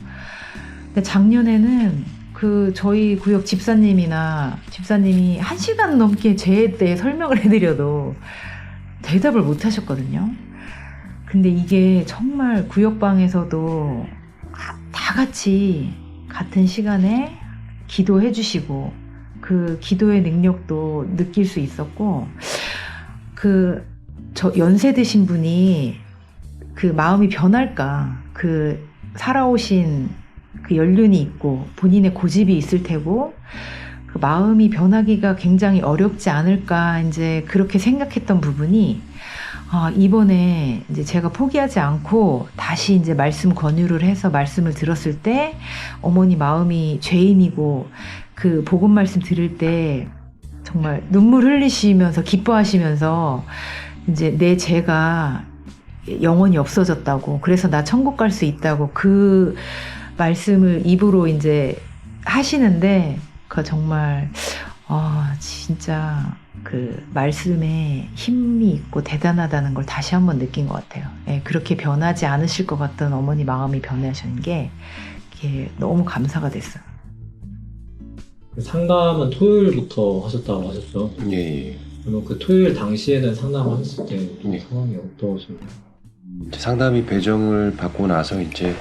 근데 작년에는 저희 구역 집사님이 1시간 넘게 죄에 대해 설명을 해드려도 대답을 못 하셨거든요. 근데 이게 정말 구역방에서도 다 같이 같은 시간에 기도해 주시고 그 기도의 능력도 느낄 수 있었고 저 연세 드신 분이 그 마음이 변할까, 살아오신 그 연륜이 있고 본인의 고집이 있을 테고 그 마음이 변하기가 굉장히 어렵지 않을까 이제 그렇게 생각했던 부분이 이번에 이제 제가 포기하지 않고 다시 이제 말씀 권유를 해서 말씀을 들었을 때 어머니 마음이 죄인이고 그 복음 말씀 들을 때 정말 눈물 흘리시면서 기뻐하시면서 이제 내 죄가 영원히 없어졌다고, 그래서 나 천국 갈 수 있다고 그 말씀을 입으로 이제 하시는데 정말 진짜 그 말씀에 힘이 있고 대단하다는 걸 다시 한번 느낀 것 같아요. 예, 그렇게 변하지 않으실 것 같던 어머니 마음이 변하신 게 너무 감사가 됐어요. 상담은 토요일부터 하셨다고 하셨죠? 예. 그러면 그 토요일 당시에는 상담하셨을 때 예. 상황이 어떠셨나요? 상담이 배정을 받고 나서 이제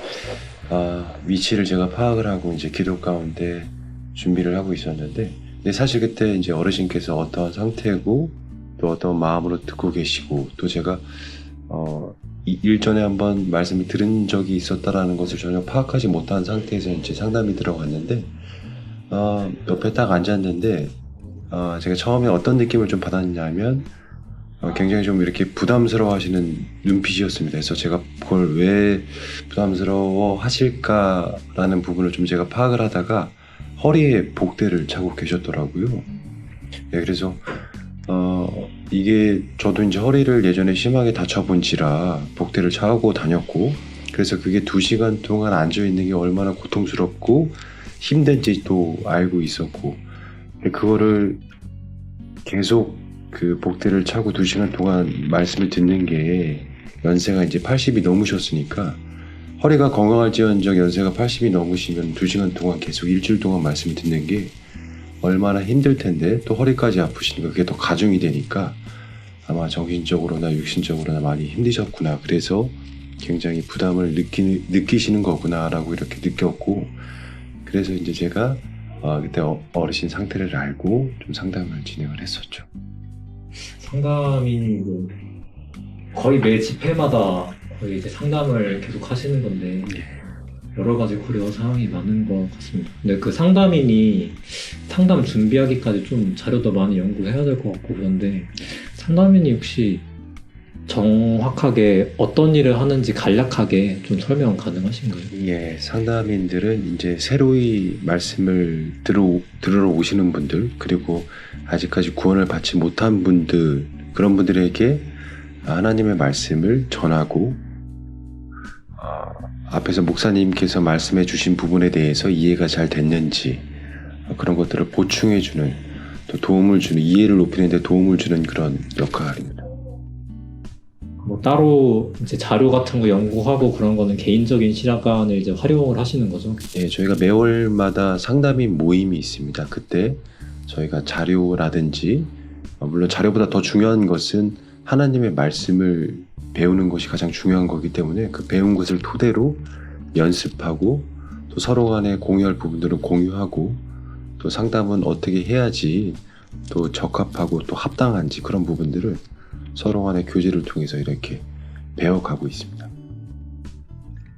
위치를 제가 파악을 하고 이제 기도 가운데 준비를 하고 있었는데, 근데 사실 그때 이제 어르신께서 어떠한 상태고 또 어떤 마음으로 듣고 계시고 또 제가 일전에 한번 말씀을 들은 적이 있었다라는 것을 전혀 파악하지 못한 상태에서 이제 상담이 들어갔는데 옆에 딱 앉았는데 제가 처음에 어떤 느낌을 좀 받았냐면 굉장히 좀 이렇게 부담스러워 하시는 눈빛이었습니다. 그래서 제가 그걸 왜 부담스러워 하실까라는 부분을 좀 제가 파악을 하다가 허리에 복대를 차고 계셨더라고요. 네, 그래서 이게 저도 이제 허리를 예전에 심하게 다쳐본지라 복대를 차고 다녔고, 그래서 그게 2시간 동안 앉아있는 게 얼마나 고통스럽고 힘든지도 알고 있었고, 그거를 계속 그 복대를 차고 2시간 동안 말씀을 듣는 게 연세가 이제 80이 넘으셨으니까, 허리가 건강할지언정 연세가 80이 넘으시면 2시간 동안 계속 일주일 동안 말씀을 듣는 게 얼마나 힘들 텐데, 또 허리까지 아프시니까 그게 더 가중이 되니까 아마 정신적으로나 육신적으로나 많이 힘드셨구나, 그래서 굉장히 부담을 느끼시는 거구나 라고 이렇게 느꼈고, 그래서 이제 제가 그때 어르신 상태를 알고 좀 상담을 진행을 했었죠. 상담이 거의 매 집회마다 거의 이제 상담을 계속 하시는 건데 여러 가지 고려 사항이 많은 것 같습니다. 근데 그 상담인이 상담 준비하기까지 좀 자료도 많이 연구해야 될 것 같고, 그런데 상담인이 혹시 정확하게 어떤 일을 하는지 간략하게 좀 설명 가능하신가요? 예, 상담인들은 이제 새로이 말씀을 들으러 오시는 분들, 그리고 아직까지 구원을 받지 못한 분들, 그런 분들에게 하나님의 말씀을 전하고 앞에서 목사님께서 말씀해 주신 부분에 대해서 이해가 잘 됐는지 그런 것들을 보충해 주는, 또 도움을 주는, 이해를 높이는 데 도움을 주는 그런 역할입니다. 뭐 따로 이제 자료 같은 거 연구하고 그런 거는 개인적인 시간을 이제 활용을 하시는 거죠? 예, 저희가 매월마다 상담인 모임이 있습니다. 그때 저희가 자료라든지, 물론 자료보다 더 중요한 것은 하나님의 말씀을 배우는 것이 가장 중요한 거기 때문에 그 배운 것을 토대로 연습하고, 또 서로 간에 공유할 부분들은 공유하고, 또 상담은 어떻게 해야지 또 적합하고 또 합당한지 그런 부분들을 서로 간의 교제를 통해서 이렇게 배워가고 있습니다.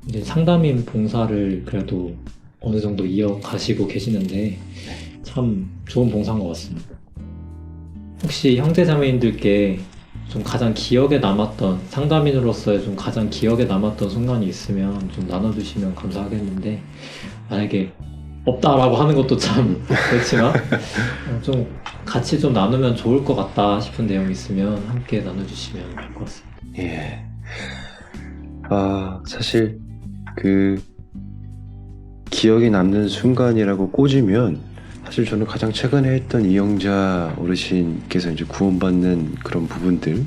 이제 상담인 봉사를 그래도 어느 정도 이어가시고 계시는데 참 좋은 봉사인 것 같습니다. 혹시 형제자매님들께 좀 가장 기억에 남았던, 상담인으로서의 좀 가장 기억에 남았던 순간이 있으면 좀 나눠주시면 감사하겠는데, 만약에 없다라고 하는 것도 참 그렇지만 좀 같이 좀 나누면 좋을 것 같다 싶은 내용이 있으면 함께 나눠주시면 좋을 것 같습니다. 예. 사실 그 기억에 남는 순간이라고 꽂으면 사실 저는 가장 최근에 했던 이영자 어르신께서 이제 구원받는 그런 부분들,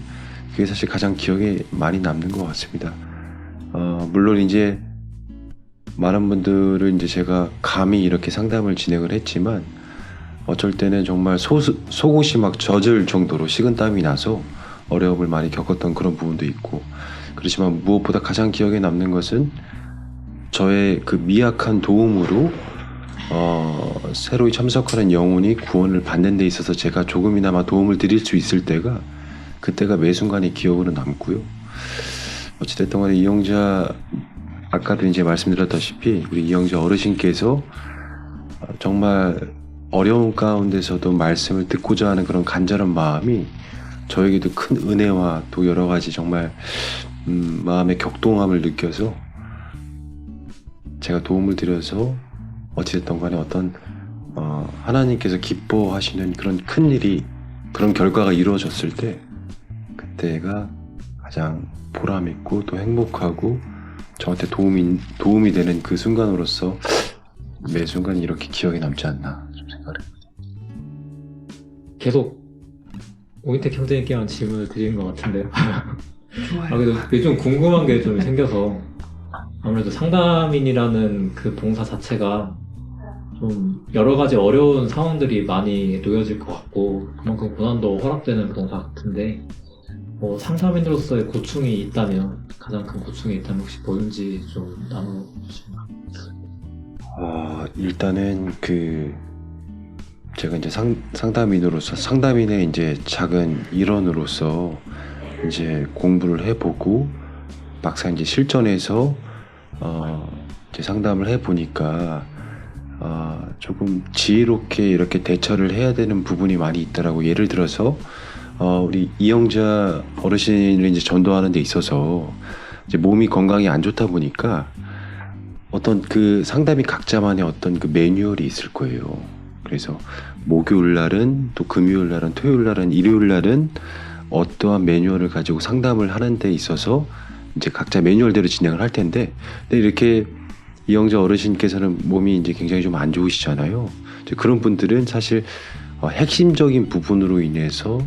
그게 사실 가장 기억에 많이 남는 것 같습니다. 물론 이제 많은 분들은 이제 제가 감히 이렇게 상담을 진행을 했지만 어쩔 때는 정말 속옷이 막 젖을 정도로 식은땀이 나서 어려움을 많이 겪었던 그런 부분도 있고, 그렇지만 무엇보다 가장 기억에 남는 것은 저의 그 미약한 도움으로 새로이 참석하는 영혼이 구원을 받는 데 있어서 제가 조금이나마 도움을 드릴 수 있을 때가, 그때가 매 순간이 기억으로 남고요. 어찌됐든 간에 이영자, 아까도 이제 말씀드렸다시피 우리 이영자 어르신께서 정말 어려운 가운데서도 말씀을 듣고자 하는 그런 간절한 마음이 저에게도 큰 은혜와 또 여러 가지 정말 마음의 격동함을 느껴서 제가 도움을 드려서 어찌됐든 간에 어떤 하나님께서 기뻐하시는 그런 큰 일이, 그런 결과가 이루어졌을 때 그때가 가장 보람있고 또 행복하고 저한테 도움이 되는 그 순간으로서 매 순간이 이렇게 기억에 남지 않나 좀 생각을 해요. 계속 오인택 형제님께만 질문을 드리는 것 같은데요. 좋아요. 그래도 좀 궁금한 게 좀 생겨서, 아무래도 상담인이라는 그 봉사 자체가 좀 여러 가지 어려운 상황들이 많이 놓여질 것 같고 그만큼 고난도 허락되는 봉사 같은데, 상담인으로서의 고충이 있다면, 가장 큰 고충이 있다면 혹시 뭐인지 좀 나눠주시면. 일단은 제가 이제 상담인으로서, 상담인의 이제 작은 일원으로서 이제 공부를 해보고 막상 이제 실전에서 이제 상담을 해보니까 조금 지혜롭게 이렇게 대처를 해야 되는 부분이 많이 있더라고. 예를 들어서 우리 이영자 어르신을 이제 전도하는 데 있어서 이제 몸이 건강이 안 좋다 보니까 어떤 그 상담이 각자만의 어떤 그 매뉴얼이 있을 거예요. 그래서 목요일 날은, 또 금요일 날은, 토요일 날은, 일요일 날은 어떠한 매뉴얼을 가지고 상담을 하는 데 있어서 이제 각자 매뉴얼대로 진행을 할 텐데, 근데 이렇게 이영자 어르신께서는 몸이 이제 굉장히 좀 안 좋으시잖아요. 이제 그런 분들은 사실 핵심적인 부분으로 인해서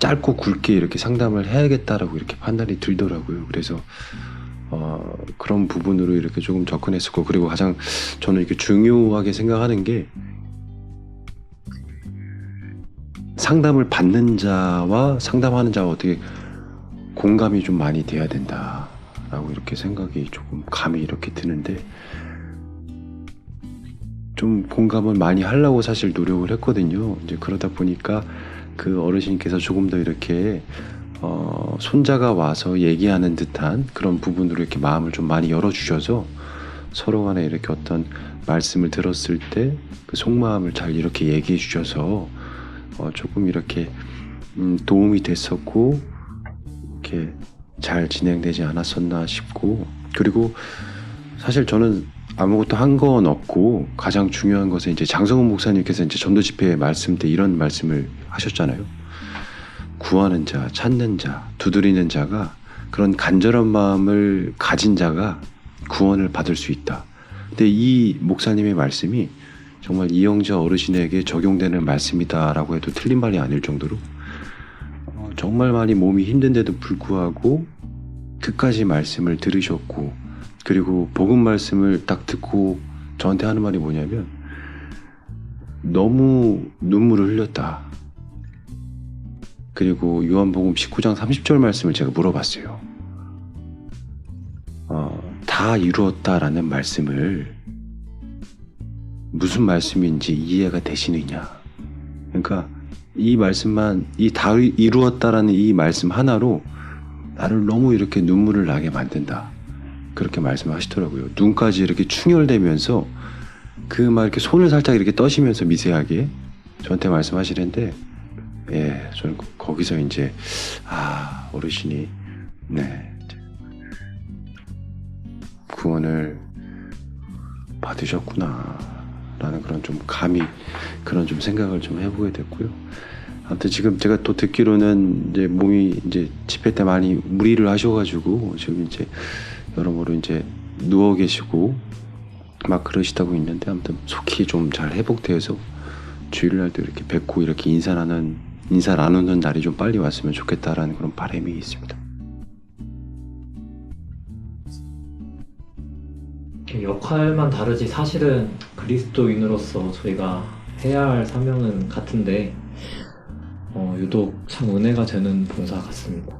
짧고 굵게 이렇게 상담을 해야겠다라고 이렇게 판단이 들더라고요. 그래서 그런 부분으로 이렇게 조금 접근했었고, 그리고 가장 저는 이렇게 중요하게 생각하는 게 상담을 받는 자와 상담하는 자와 어떻게 공감이 좀 많이 돼야 된다라고 이렇게 생각이 조금 감이 이렇게 드는데, 좀 공감을 많이 하려고 사실 노력을 했거든요. 이제 그러다 보니까 그 어르신께서 조금 더 이렇게 손자가 와서 얘기하는 듯한 그런 부분으로 이렇게 마음을 좀 많이 열어주셔서 서로 간에 이렇게 어떤 말씀을 들었을 때 그 속마음을 잘 이렇게 얘기해 주셔서 조금 이렇게 도움이 됐었고 이렇게 잘 진행되지 않았었나 싶고, 그리고 사실 저는 아무것도 한 건 없고 가장 중요한 것은 이제 장성훈 목사님께서 이제 전도 집회 말씀 때 이런 말씀을 하셨잖아요. 구하는 자, 찾는 자, 두드리는 자가, 그런 간절한 마음을 가진 자가 구원을 받을 수 있다. 근데 이 목사님의 말씀이 정말 이영자 어르신에게 적용되는 말씀이다라고 해도 틀린 말이 아닐 정도로 정말 많이 몸이 힘든데도 불구하고 끝까지 말씀을 들으셨고, 그리고 복음 말씀을 딱 듣고 저한테 하는 말이 뭐냐면 너무 눈물을 흘렸다. 그리고 요한복음 19장 30절 말씀을 제가 물어봤어요. 다 이루었다라는 말씀을 무슨 말씀인지 이해가 되시느냐. 그러니까 이 말씀만, 이 다 이루었다라는 이 말씀 하나로 나를 너무 이렇게 눈물을 나게 만든다. 그렇게 말씀하시더라고요. 눈까지 이렇게 충혈되면서 그 막 이렇게 손을 살짝 이렇게 떠시면서 미세하게 저한테 말씀하시는데, 예, 저는 거기서 이제 어르신이 구원을 받으셨구나 라는 그런 좀 감히 그런 좀 생각을 좀 해보게 됐고요. 아무튼 지금 제가 또 듣기로는 이제 몸이 이제 집회 때 많이 무리를 하셔가지고 지금 이제 여러모로 이제 누워 계시고 막 그러시다고 있는데 아무튼 속히 좀 잘 회복되어서 주일날도 이렇게 뵙고 이렇게 인사 나누는 날이 좀 빨리 왔으면 좋겠다라는 그런 바람이 있습니다. 역할만 다르지 사실은 그리스도인으로서 저희가 해야 할 사명은 같은데 유독 참 은혜가 되는 봉사 같습니다.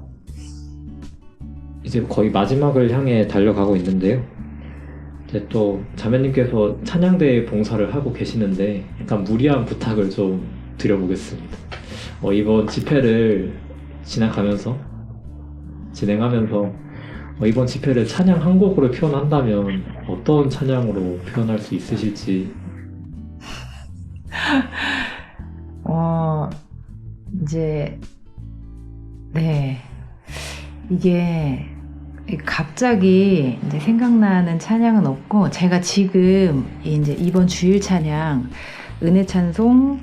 이제 거의 마지막을 향해 달려가고 있는데요. 이제 또 자매님께서 찬양대회 봉사를 하고 계시는데 약간 무리한 부탁을 좀 드려보겠습니다. 이번 집회를 진행하면서 이번 집회를 찬양 한 곡으로 표현한다면 어떤 찬양으로 표현할 수 있으실지. 이제 네, 이게 갑자기 이제 생각나는 찬양은 없고, 제가 지금 이제 이번 주일 찬양 은혜 찬송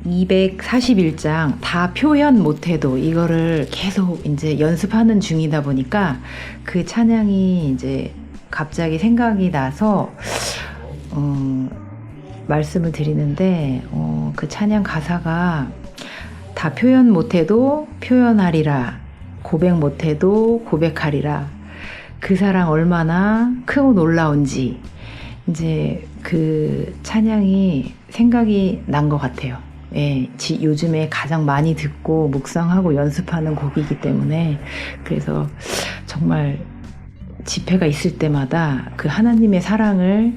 241장 다 표현 못해도 이거를 계속 이제 연습하는 중이다 보니까 그 찬양이 이제 갑자기 생각이 나서 말씀을 드리는데, 그 찬양 가사가 다 표현 못해도 표현하리라, 고백 못해도 고백하리라, 그 사랑 얼마나 크고 놀라운지, 이제 그 찬양이 생각이 난 것 같아요. 예, 요즘에 가장 많이 듣고 묵상하고 연습하는 곡이기 때문에, 그래서 정말 집회가 있을 때마다 그 하나님의 사랑을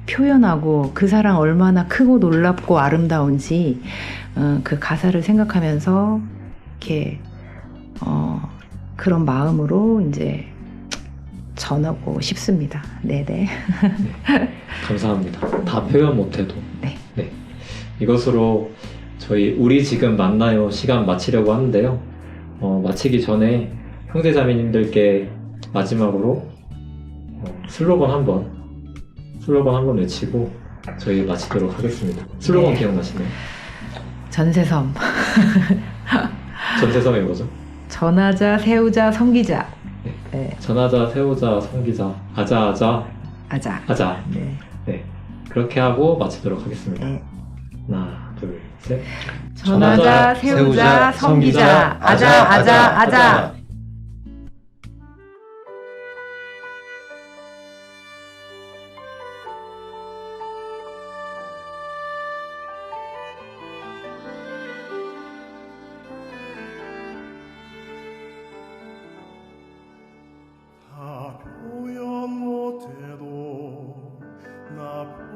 표현하고 그 사랑 얼마나 크고 놀랍고 아름다운지 그 가사를 생각하면서 이렇게 그런 마음으로 이제 전하고 싶습니다. 네네. 네, 감사합니다. 다 표현 못해도. 네. 이것으로 우리 지금 만나요 시간 마치려고 하는데요. 마치기 전에 형제자매님들께 마지막으로 슬로건 한번 외치고 저희 마치도록 하겠습니다. 슬로건 네. 기억나시나요? 전세섬. 전세섬이 뭐죠? 전하자, 세우자, 섬기자. 네. 네. 전하자, 세우자, 섬기자, 아자. 네. 네, 그렇게 하고 마치도록 하겠습니다. 네. 하나, 둘, 셋. 전하자, 세우자, 섬기자. 아자. 다 표현 못해도 나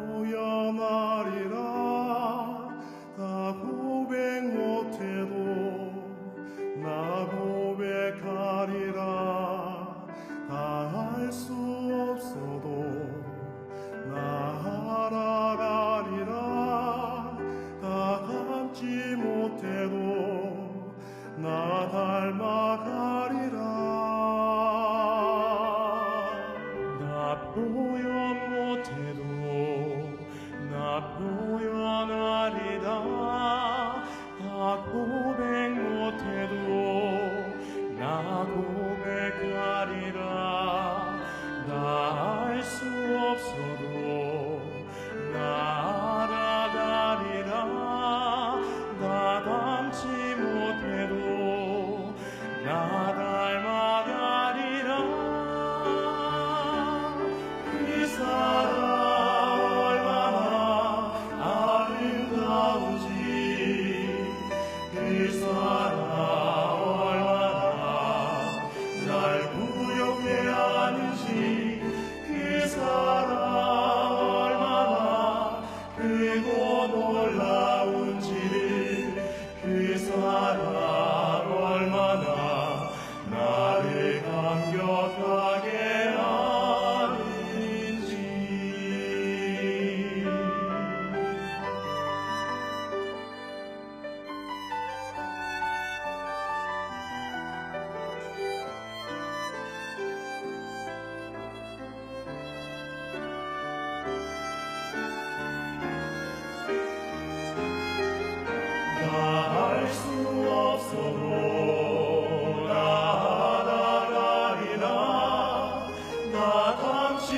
표현하리라, 다 고백 못해도 나 고백하리라, 다 할 수 없어도 나 알아가리라, 다 닮지 못해도 나 닮아가리라. 표현 못해도 나 표현하리라, 다 고백 못해도 나 고백하리라, 나 알 수 없어도 나 알아가리라, 나 닮지 못해도 나 닮아가리라. 그 사랑 얼마나 아름다운지, 그 사랑 얼마나 날 부여케 하는지, 그 사랑 얼마나 크고 놀라운지를, 그 사랑 얼마나 나를 감격하게 하는지. 다 할 수 없어도 나 알아가리라, 나 닮지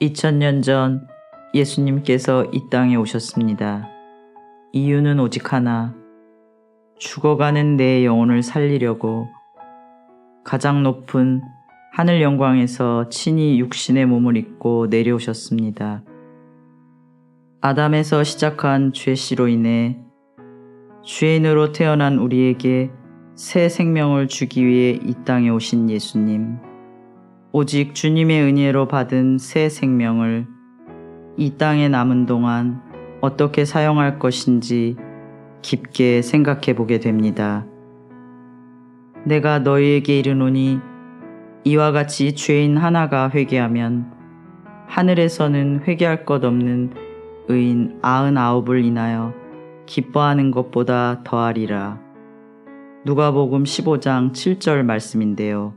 2000년 전 예수님께서 이 땅에 오셨습니다. 이유는 오직 하나, 죽어가는 내 영혼을 살리려고 가장 높은 하늘 영광에서 친히 육신의 몸을 입고 내려오셨습니다. 아담에서 시작한 죄씨로 인해 죄인으로 태어난 우리에게 새 생명을 주기 위해 이 땅에 오신 예수님. 오직 주님의 은혜로 받은 새 생명을 이 땅에 남은 동안 어떻게 사용할 것인지 깊게 생각해 보게 됩니다. 내가 너희에게 이르노니 이와 같이 죄인 하나가 회개하면 하늘에서는 회개할 것 없는 의인 99을 인하여 기뻐하는 것보다 더하리라. 누가복음 15장 7절 말씀인데요.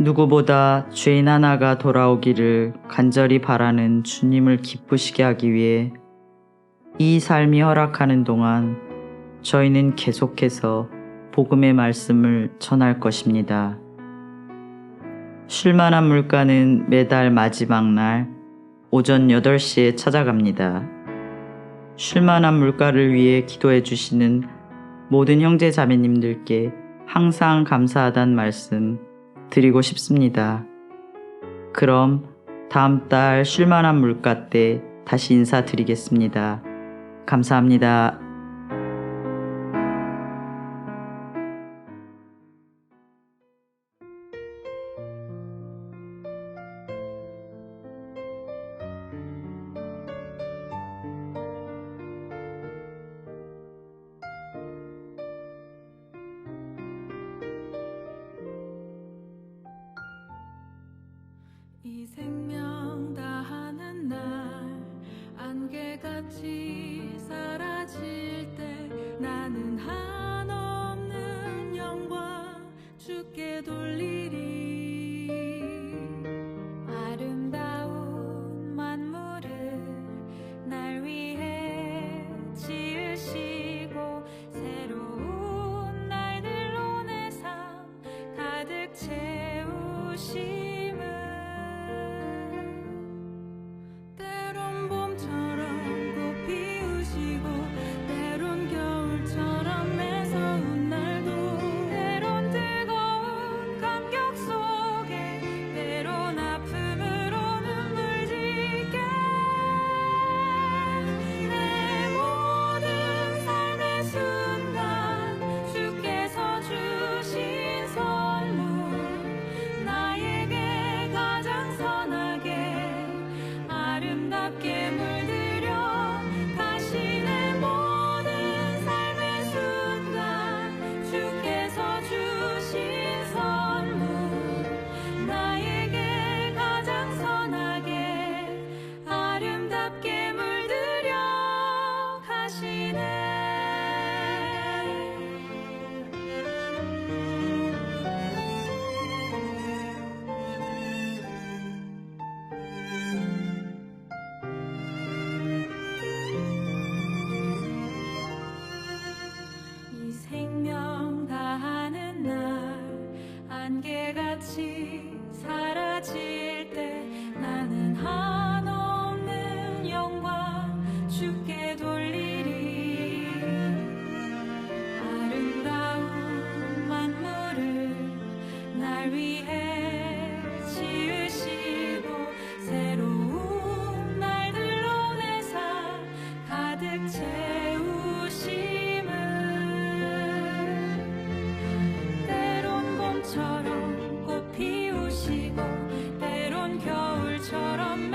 누구보다 죄인 하나가 돌아오기를 간절히 바라는 주님을 기쁘시게 하기 위해 이 삶이 허락하는 동안 저희는 계속해서 복음의 말씀을 전할 것입니다. 쉴만한 물가는 매달 마지막 날 오전 8시에 찾아갑니다. 쉴만한 물가를 위해 기도해 주시는 모든 형제 자매님들께 항상 감사하다는 말씀 드리고 싶습니다. 그럼 다음 달 쉴만한 물가 때 다시 인사드리겠습니다. 감사합니다. 이 생명 다하는 날 안개같이 사라질 때 나는 한없는 영광 주께 돌리리. 아름다운 만물을 날 위해 지으시고 새로운 날들로 내 삶 가득 채우시. 안개같이 사라질 때 나는 한없는 영광 주께 돌리리. 아름다운 만물을 날 위해 지으시고 새로운 날들로 내 삶 가득 채우심을 때론 봄처럼 꽃 피우시고 때론 겨울처럼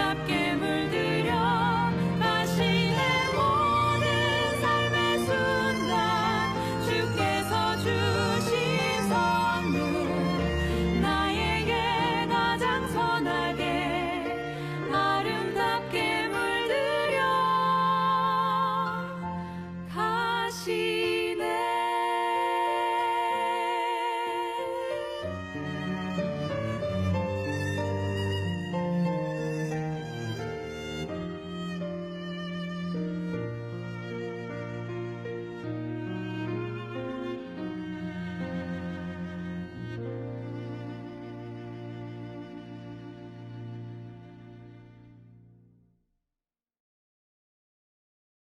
아름답게